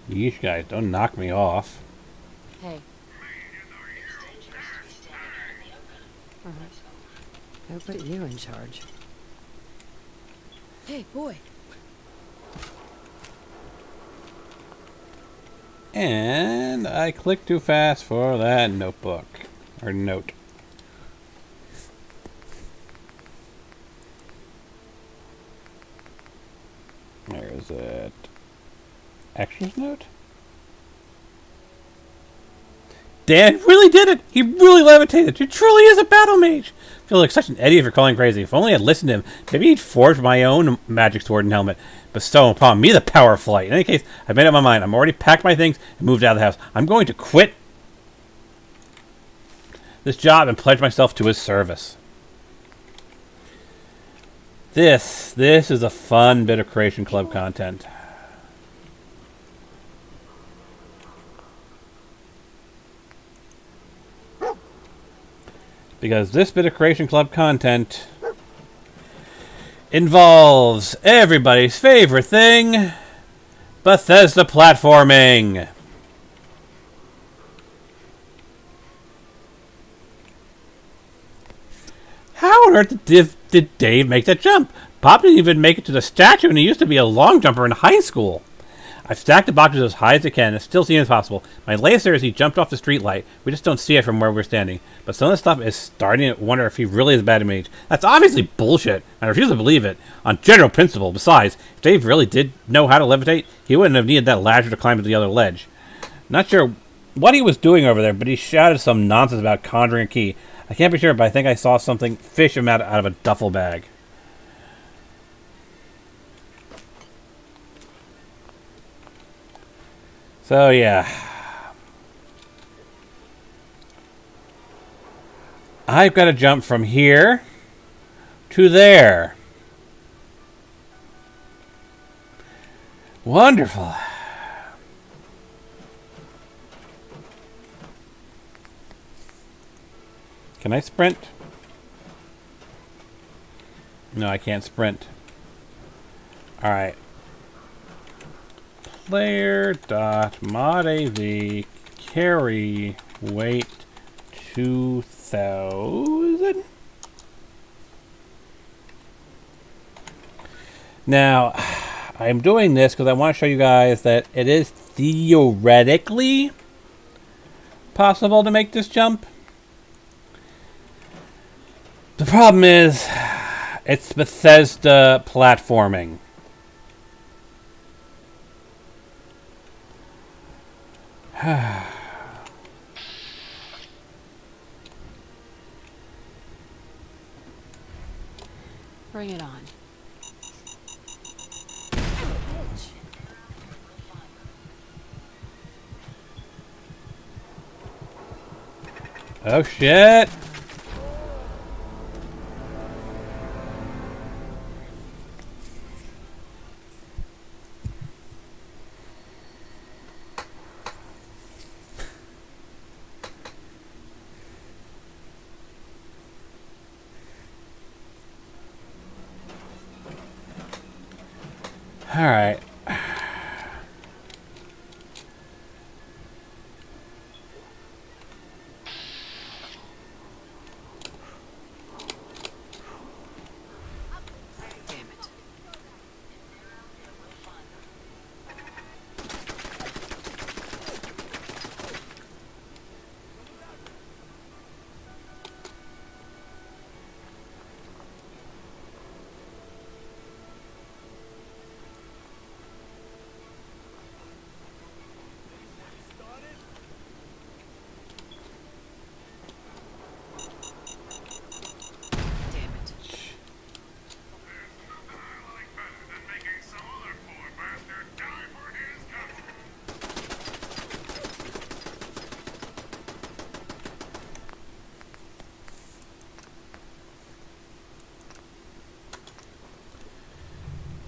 Yeesh, guys, don't knock me off. Hey. It's dangerous to be standing out in the open. Who put you in charge? Hey, boy. And I clicked too fast for that notebook. Or note. There's it. Extras note? Dan really did it! He really levitated! He truly is a battle mage! I feel like such an idiot for calling crazy. If only I'd listened to him, maybe he'd forged my own magic sword and helmet, bestow upon me the power of flight. In any case, I've made up my mind. I'm already packed my things and moved out of the house. I'm going to quit this job and pledge myself to his service. This is a fun bit of Creation Club content. Because this bit of Creation Club content involves everybody's favorite thing, Bethesda platforming. How on earth did Dave make that jump? Pop didn't even make it to the statue, and he used to be a long jumper in high school. I've stacked the boxes as high as I can, and it still seems possible. My latest theory is he jumped off the streetlight. We just don't see it from where we're standing. But some of the stuff is starting to wonder if he really is a bad mage. That's obviously bullshit. I refuse to believe it, on general principle. Besides, if Dave really did know how to levitate, he wouldn't have needed that ladder to climb to the other ledge. Not sure what he was doing over there, but he shouted some nonsense about conjuring a key. I can't be sure, but I think I saw something fish him out of a duffel bag. So, yeah. I've got to jump from here to there. Wonderful. Can I sprint? No, I can't sprint. Alright. Player.modav carry weight 2000. Now, I'm doing this because I want to show you guys that it is theoretically possible to make this jump. The problem is, it's Bethesda platforming. Bring it on. Oh shit! All right. Damn it. Damn it.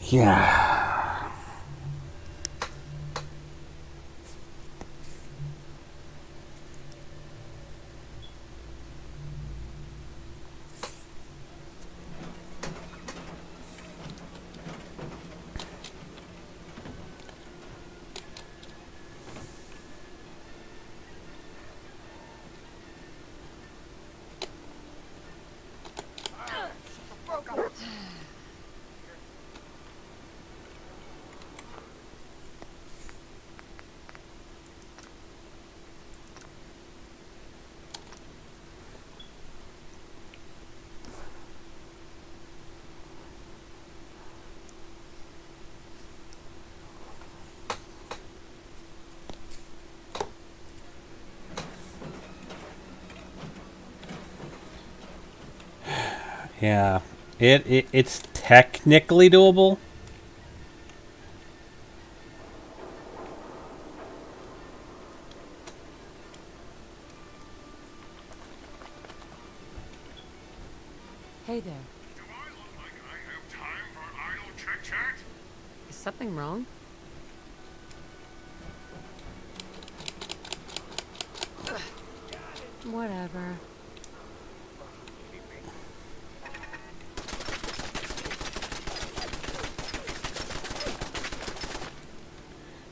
Yeah. Yeah. It's technically doable. Hey there. Do I look like I have time for idle chit-chat? Is something wrong? Whatever.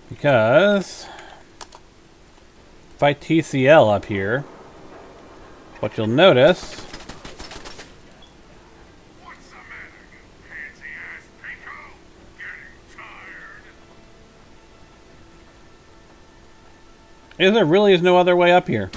Because if I TCL up here, what you'll notice What's the matter, you pansy-ass pinko? Getting tired? is there really is no other way up here.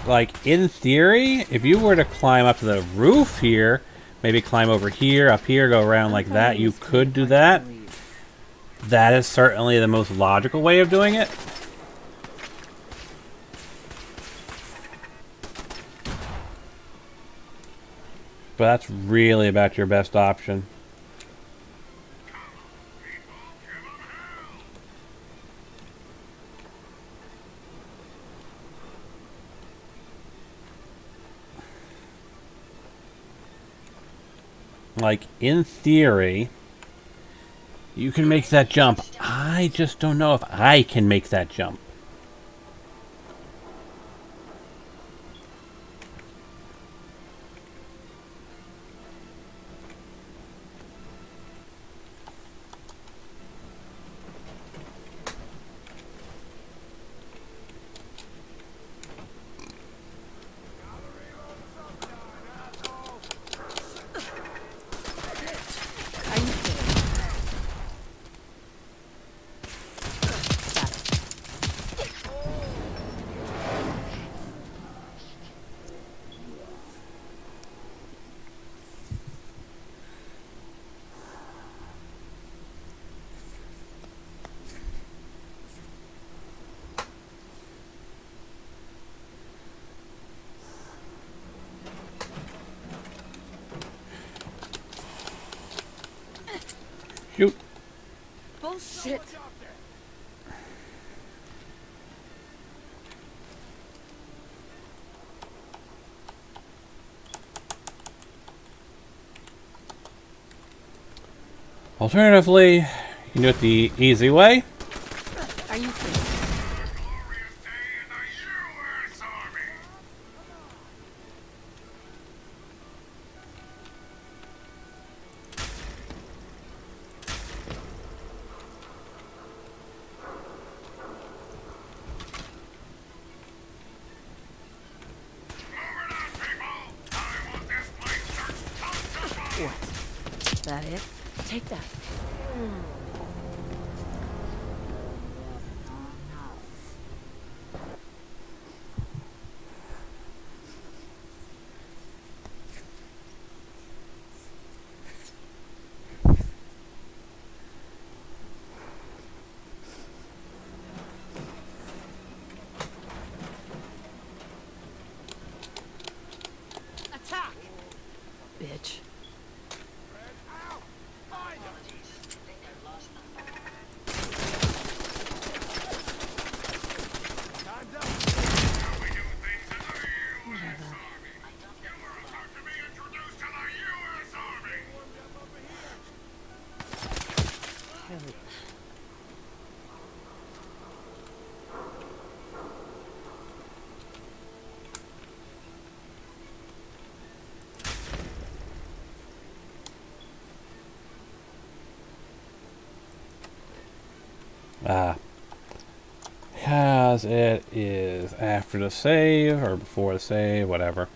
Like, in theory, if you were to climb up to the roof here, maybe climb over here, up here, go around like that, you could do that. That is certainly the most logical way of doing it. But that's really about your best option. Like, in theory, you can make that jump. I just don't know if I can make that jump. Are you kidding? Got it. Shoot. Bullshit. Alternatively, you can do it the easy way. Are you kidding? Glorious day in the U.S. Army! Move it on, people! I want this place searched top to bottom! What? Is that it? Take that. Attack! Bitch. Apologies. I think I've lost them. Time's up! How we do things in the U.S. Whatever. Army! You were about to be introduced to the U.S. Army! Hell. Because it is after the save or before the save, whatever.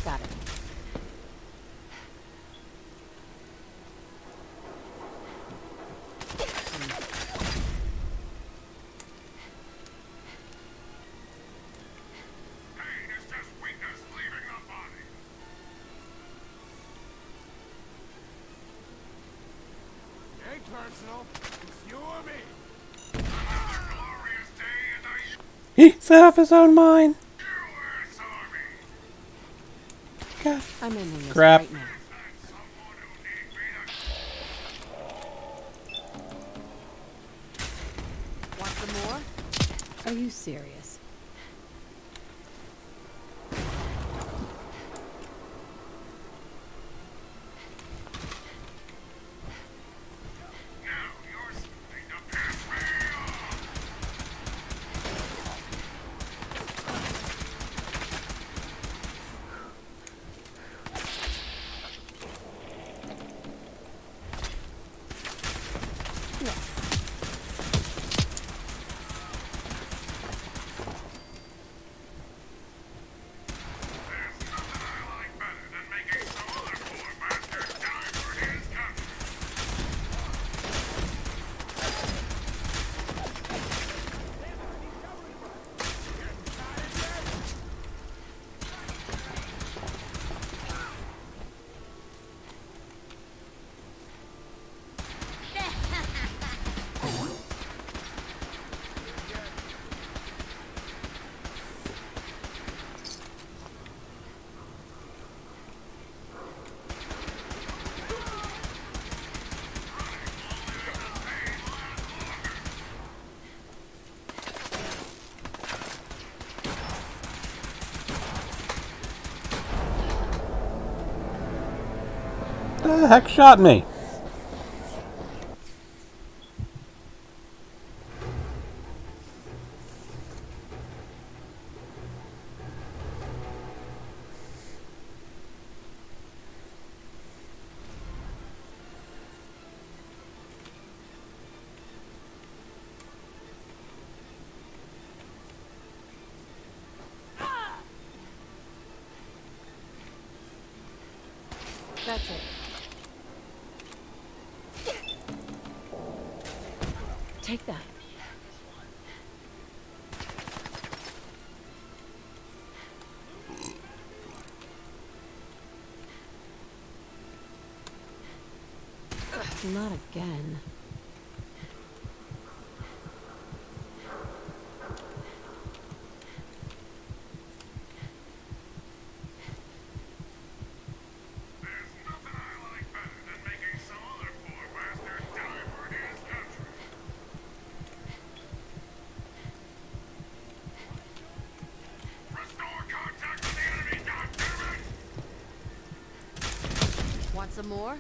Got it. personal. It's you or me. Another glorious day in the He set off his own mine. U.S. Army. God. I'm ending this Crap. right now. That's someone who need me to... Want some more? Are you serious? Now you're starting to piss me off. There's nothing I like better than making some other poor bastard die for his country. The heck shot me? That's it. Take that. Not again. There's nothing I like better than making some other poor bastard die for his country. Restore contact with the enemy, goddammit! Want some more?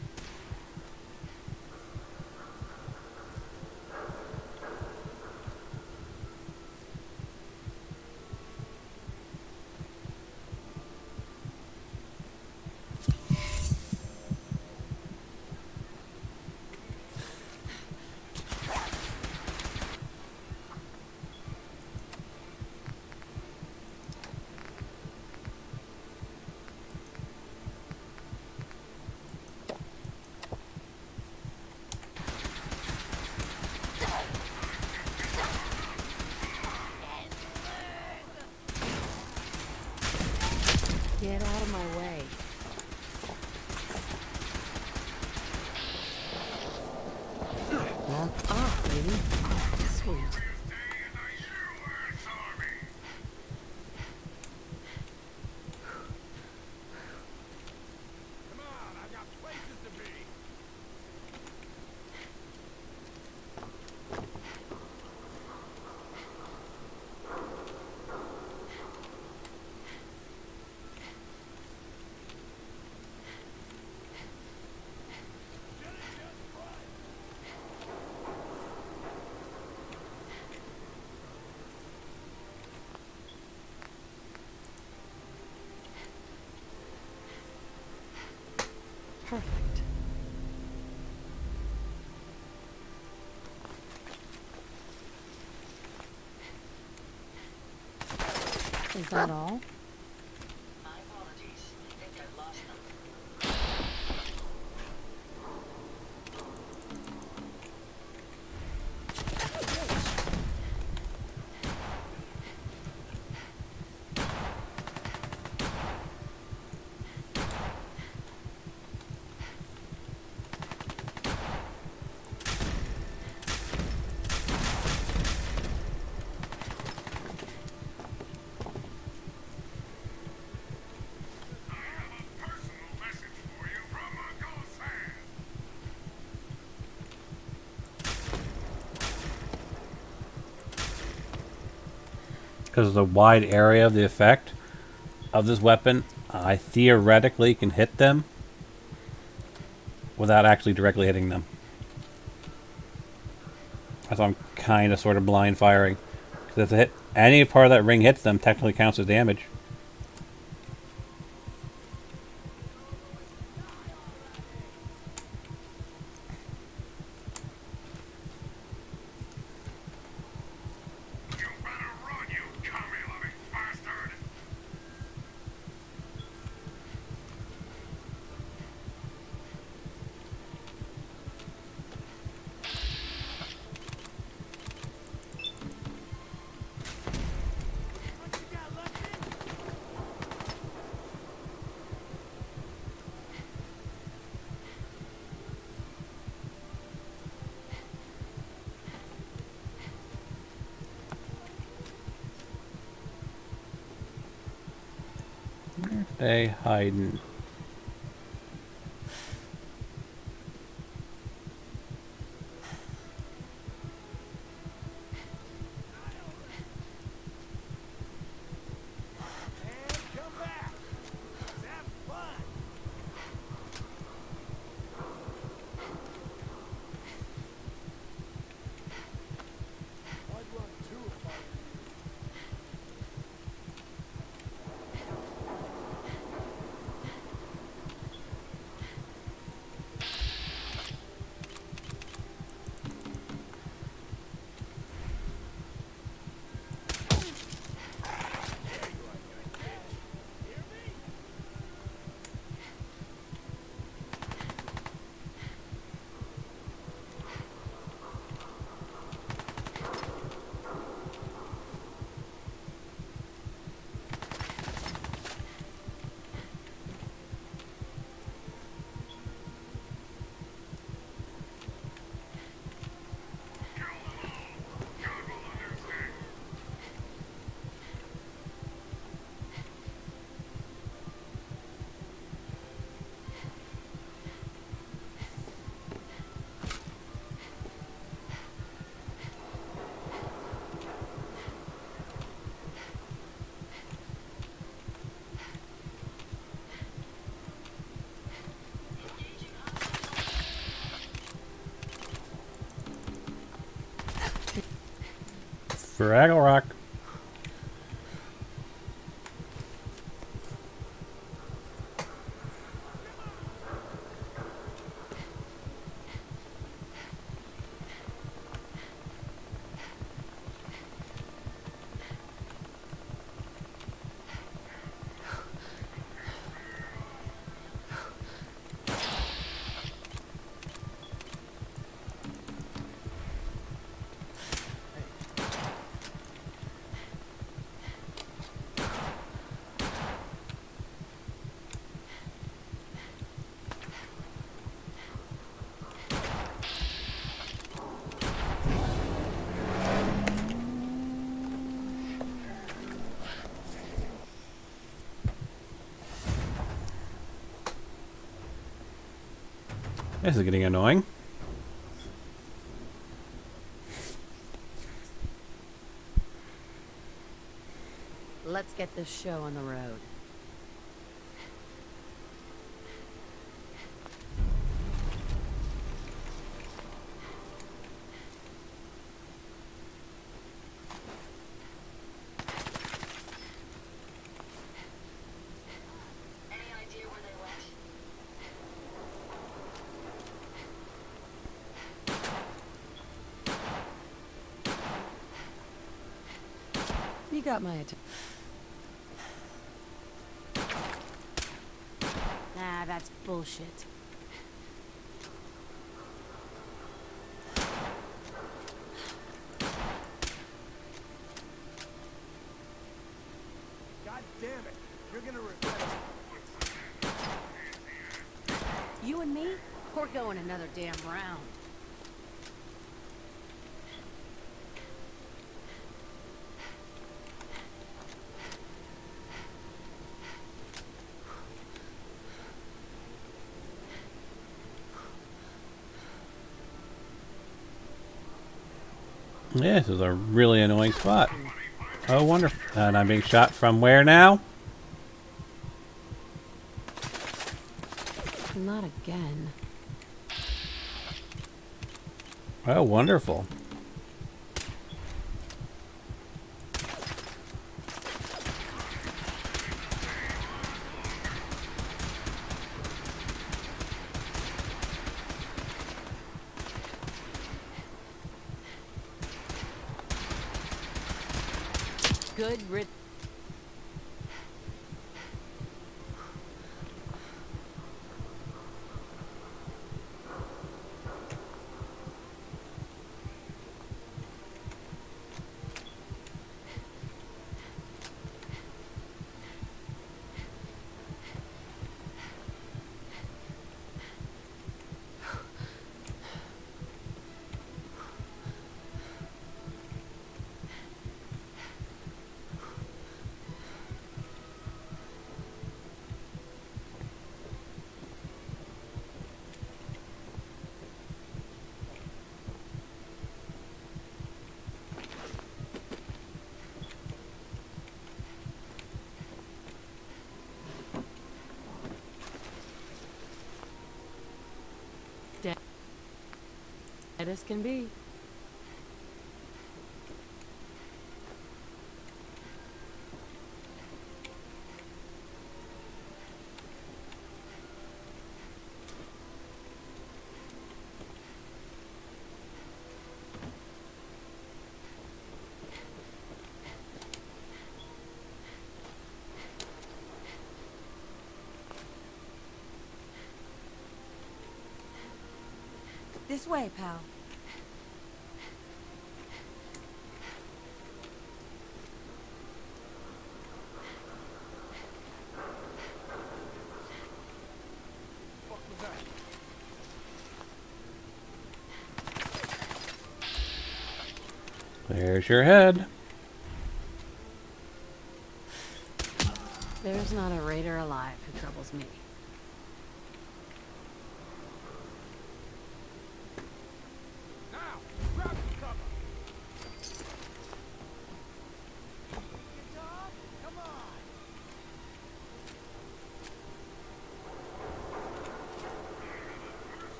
Get out of my way. Knock off, baby. Sweet. Day in the U.S. Army. Come on, I got places to be. Perfect. Is that all? My apologies. I think I've lost them. because of the wide area of the effect of this weapon, I theoretically can hit them without actually directly hitting them. That's why I'm kind of sort of blind firing. Because if any part of that ring hits them, technically counts as damage. You better run, you commie-loving bastard! They hiding. God will understand. Fraggle Rock. This is getting annoying. Let's get this show on the road. Any idea where they went? You got my attention. Nah, that's bullshit. God damn it. You're gonna regret it. You and me, we're going another damn round. Yeah, this is a really annoying spot. Oh, wonderful. And I'm being shot from where now? Not again. Oh, wonderful. Good rid. Dead as can be. This way, pal. What was that? There's your head. There's not a raider alive who troubles me. Now! Grab some cover! Guitar? Come on!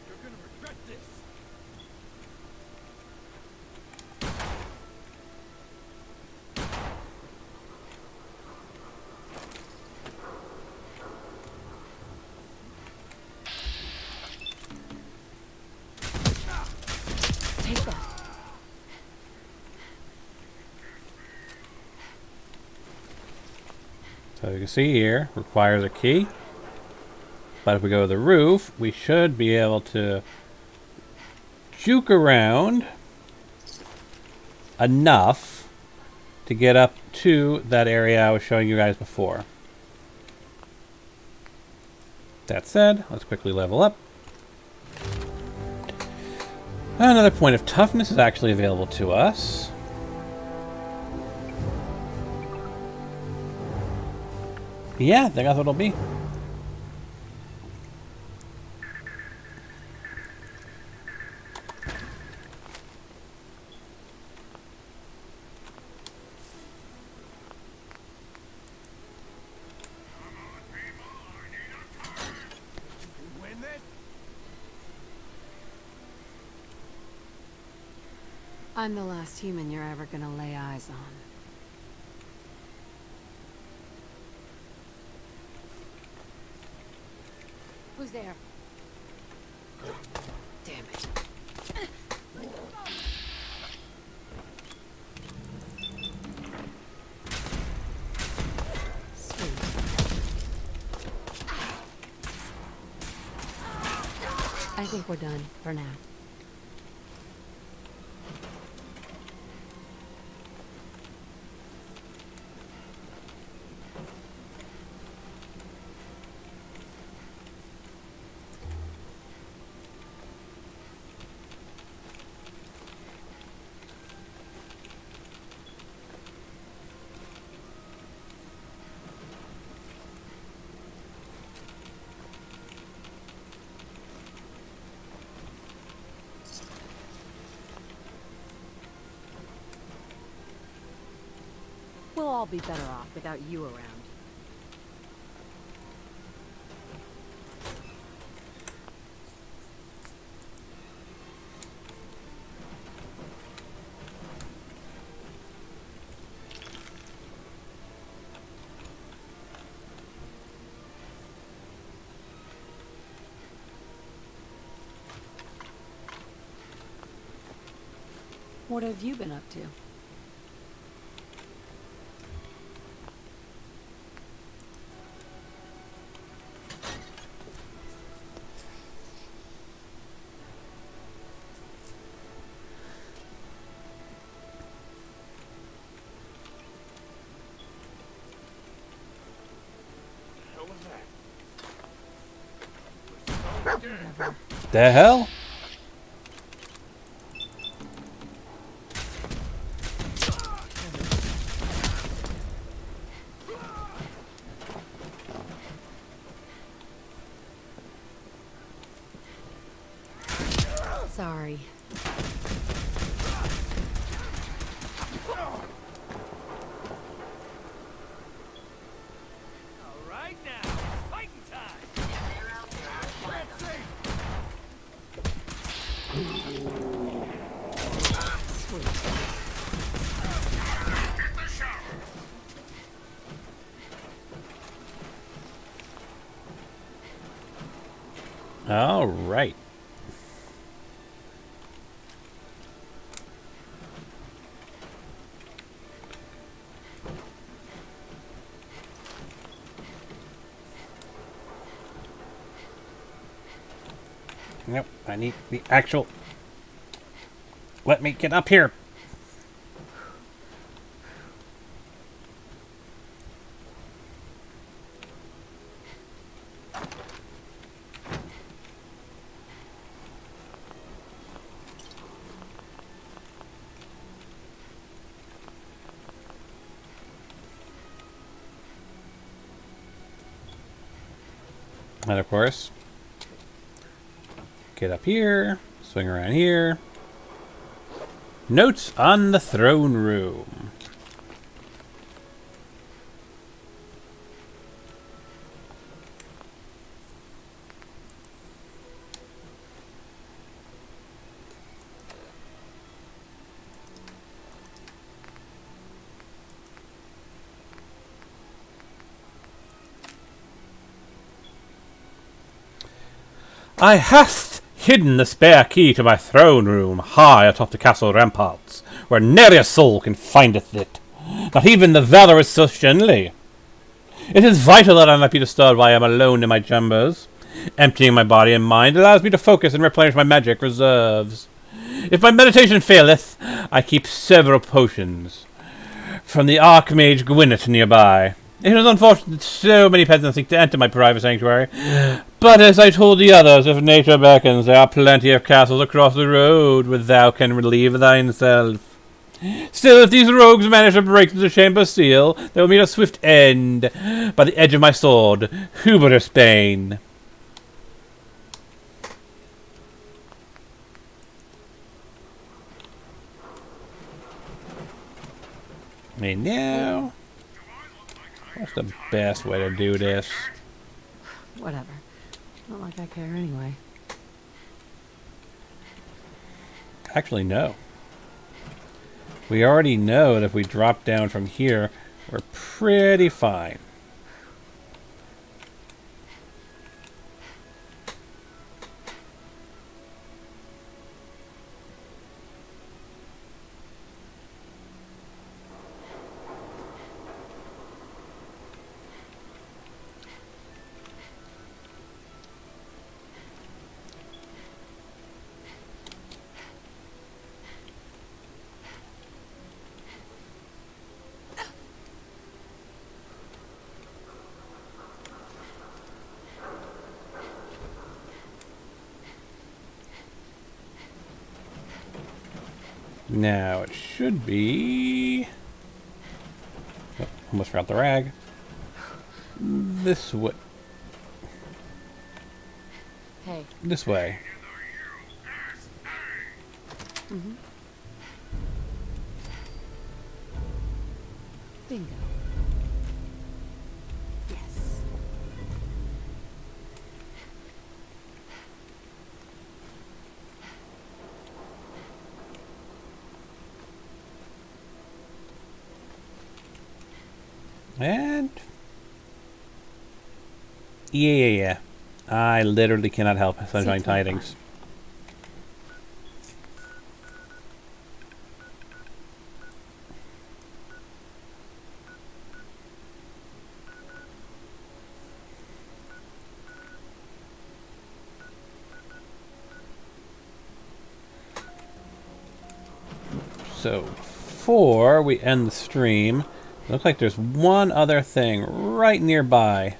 You're gonna regret this! Take that. So you can see here, requires a key. But if we go to the roof, we should be able to juke around enough to get up to that area I was showing you guys before. That said, let's quickly level up. Another point of toughness is actually available to us. Yeah, I think that's what it'll be. You win this? I'm the last human you're ever gonna lay eyes on. Who's there? Damn it. Sweet. I think we're done for now. We'll all be better off without you around. What have you been up to? The hell? Sorry. All right now, it's fighting time. They're out there. Let's find them. Hit the shower. All right. Nope, I need the actual... Let me get up here. And of course, get up here, swing around here. Notes on the throne room. I hast hidden the spare key to my throne room high atop the castle ramparts, where nary a soul can findeth it, not even the valorous Sir Shenley. It is vital that I not be disturbed while I am alone in my chambers. Emptying my body and mind allows me to focus and replenish my magic reserves. If my meditation faileth, I keep several potions from the Archmage Gwyneth nearby. It is unfortunate that so many peasants seek to enter my private sanctuary, but as I told the others, if nature beckons, there are plenty of castles across the road where thou can relieve thyself. Still, if these rogues manage to break through the chamber seal, they will meet a swift end by the edge of my sword, Hubertus Bane. I mean, now, what's the best way to do this? Whatever. Not like I care anyway. Actually, no. We already know that if we drop down from here, we're pretty fine. Now it should be... Oh, almost forgot the rag. This way. Hey. This way. Bingo. Yes. And yeah. I literally cannot help Sunshine Seems like Tidings. So, before we end the stream, it looks like there's one other thing right nearby.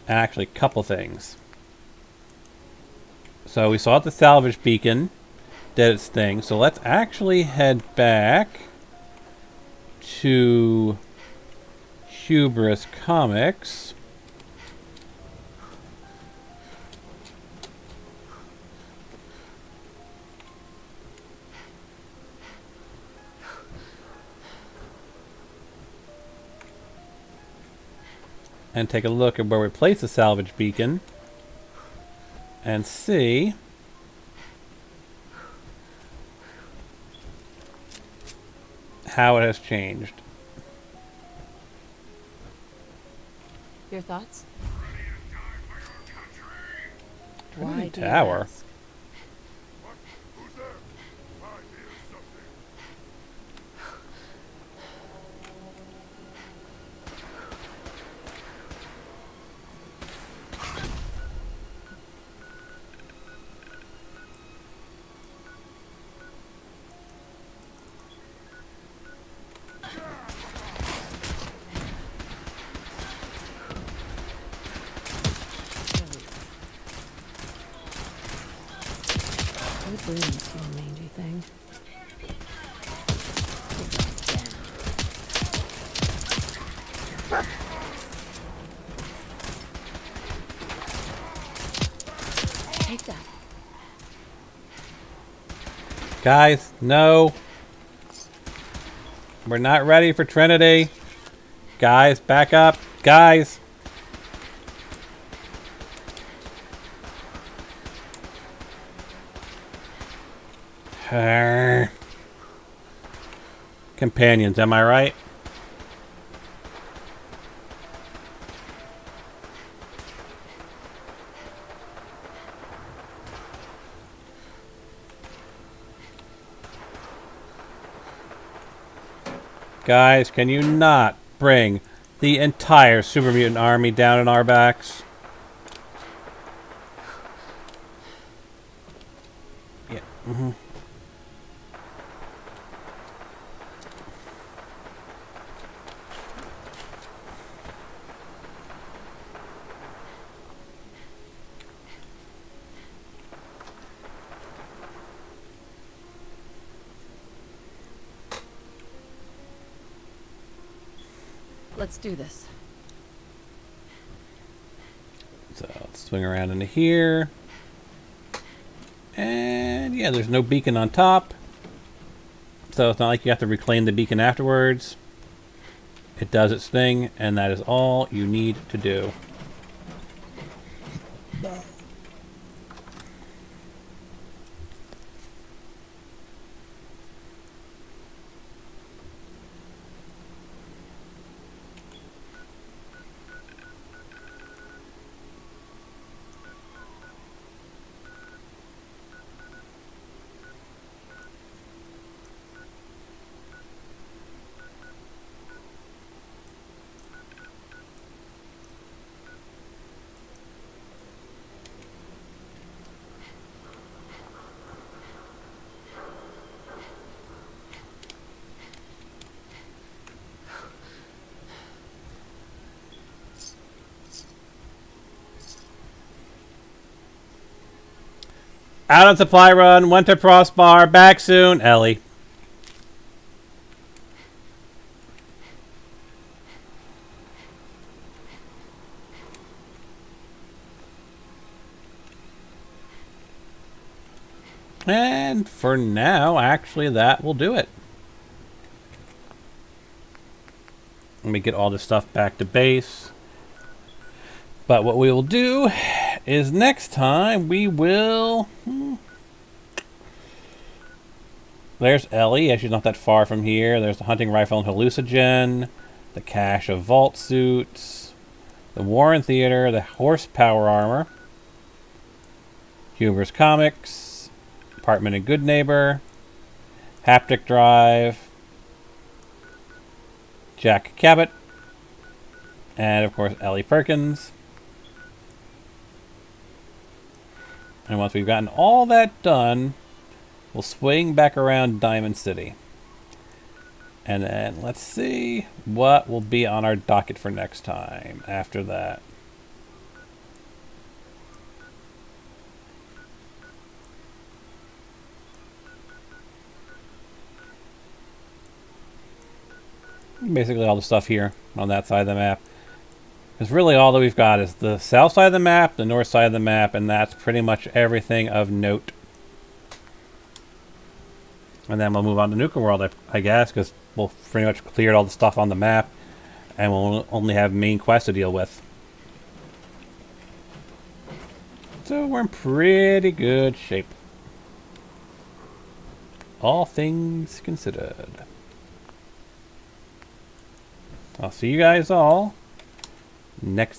Actually, a couple things. So we saw the salvage beacon did its thing. So let's actually head back to Hubris Comics. And take a look at where we place the salvage beacon. And see how it has changed. Your thoughts? Ready to die for your country? Why Trinity do you Tower. ask? What? Who's there? I hear something. Good riddance, you mangy thing. Take that. Guys, no. We're not ready for Trinity. Guys, back up. Guys. Companions, am I right? Guys, can you not bring the entire super mutant army down on our backs? Yeah. Let's do this. So let's swing around into here. And yeah, there's no beacon on top. So it's not like you have to reclaim the beacon afterwards. It does its thing, and that is all you need to do. Out on supply run, went to crossbar, back soon, Ellie. And for now, actually, that will do it. Let me get all this stuff back to base. But what we will do is next time we will... There's Ellie, she's not that far from here. There's the hunting rifle and hallucinogen, the cache of vault suits, the Warren Theater, the horsepower armor, Huber's Comics, apartment in Good Neighbor, haptic drive, Jack Cabot, and of course Ellie Perkins. And once we've gotten all that done, we'll swing back around Diamond City. And then let's see what will be on our docket for next time after that. Basically all the stuff here on that side of the map. Because really all that we've got is the south side of the map, the north side of the map, and that's pretty much everything of note. And then we'll move on to Nuka World, I guess, because we'll pretty much cleared all the stuff on the map, and we'll only have main quests to deal with. So we're in pretty good shape. All things considered. I'll see you guys all next time.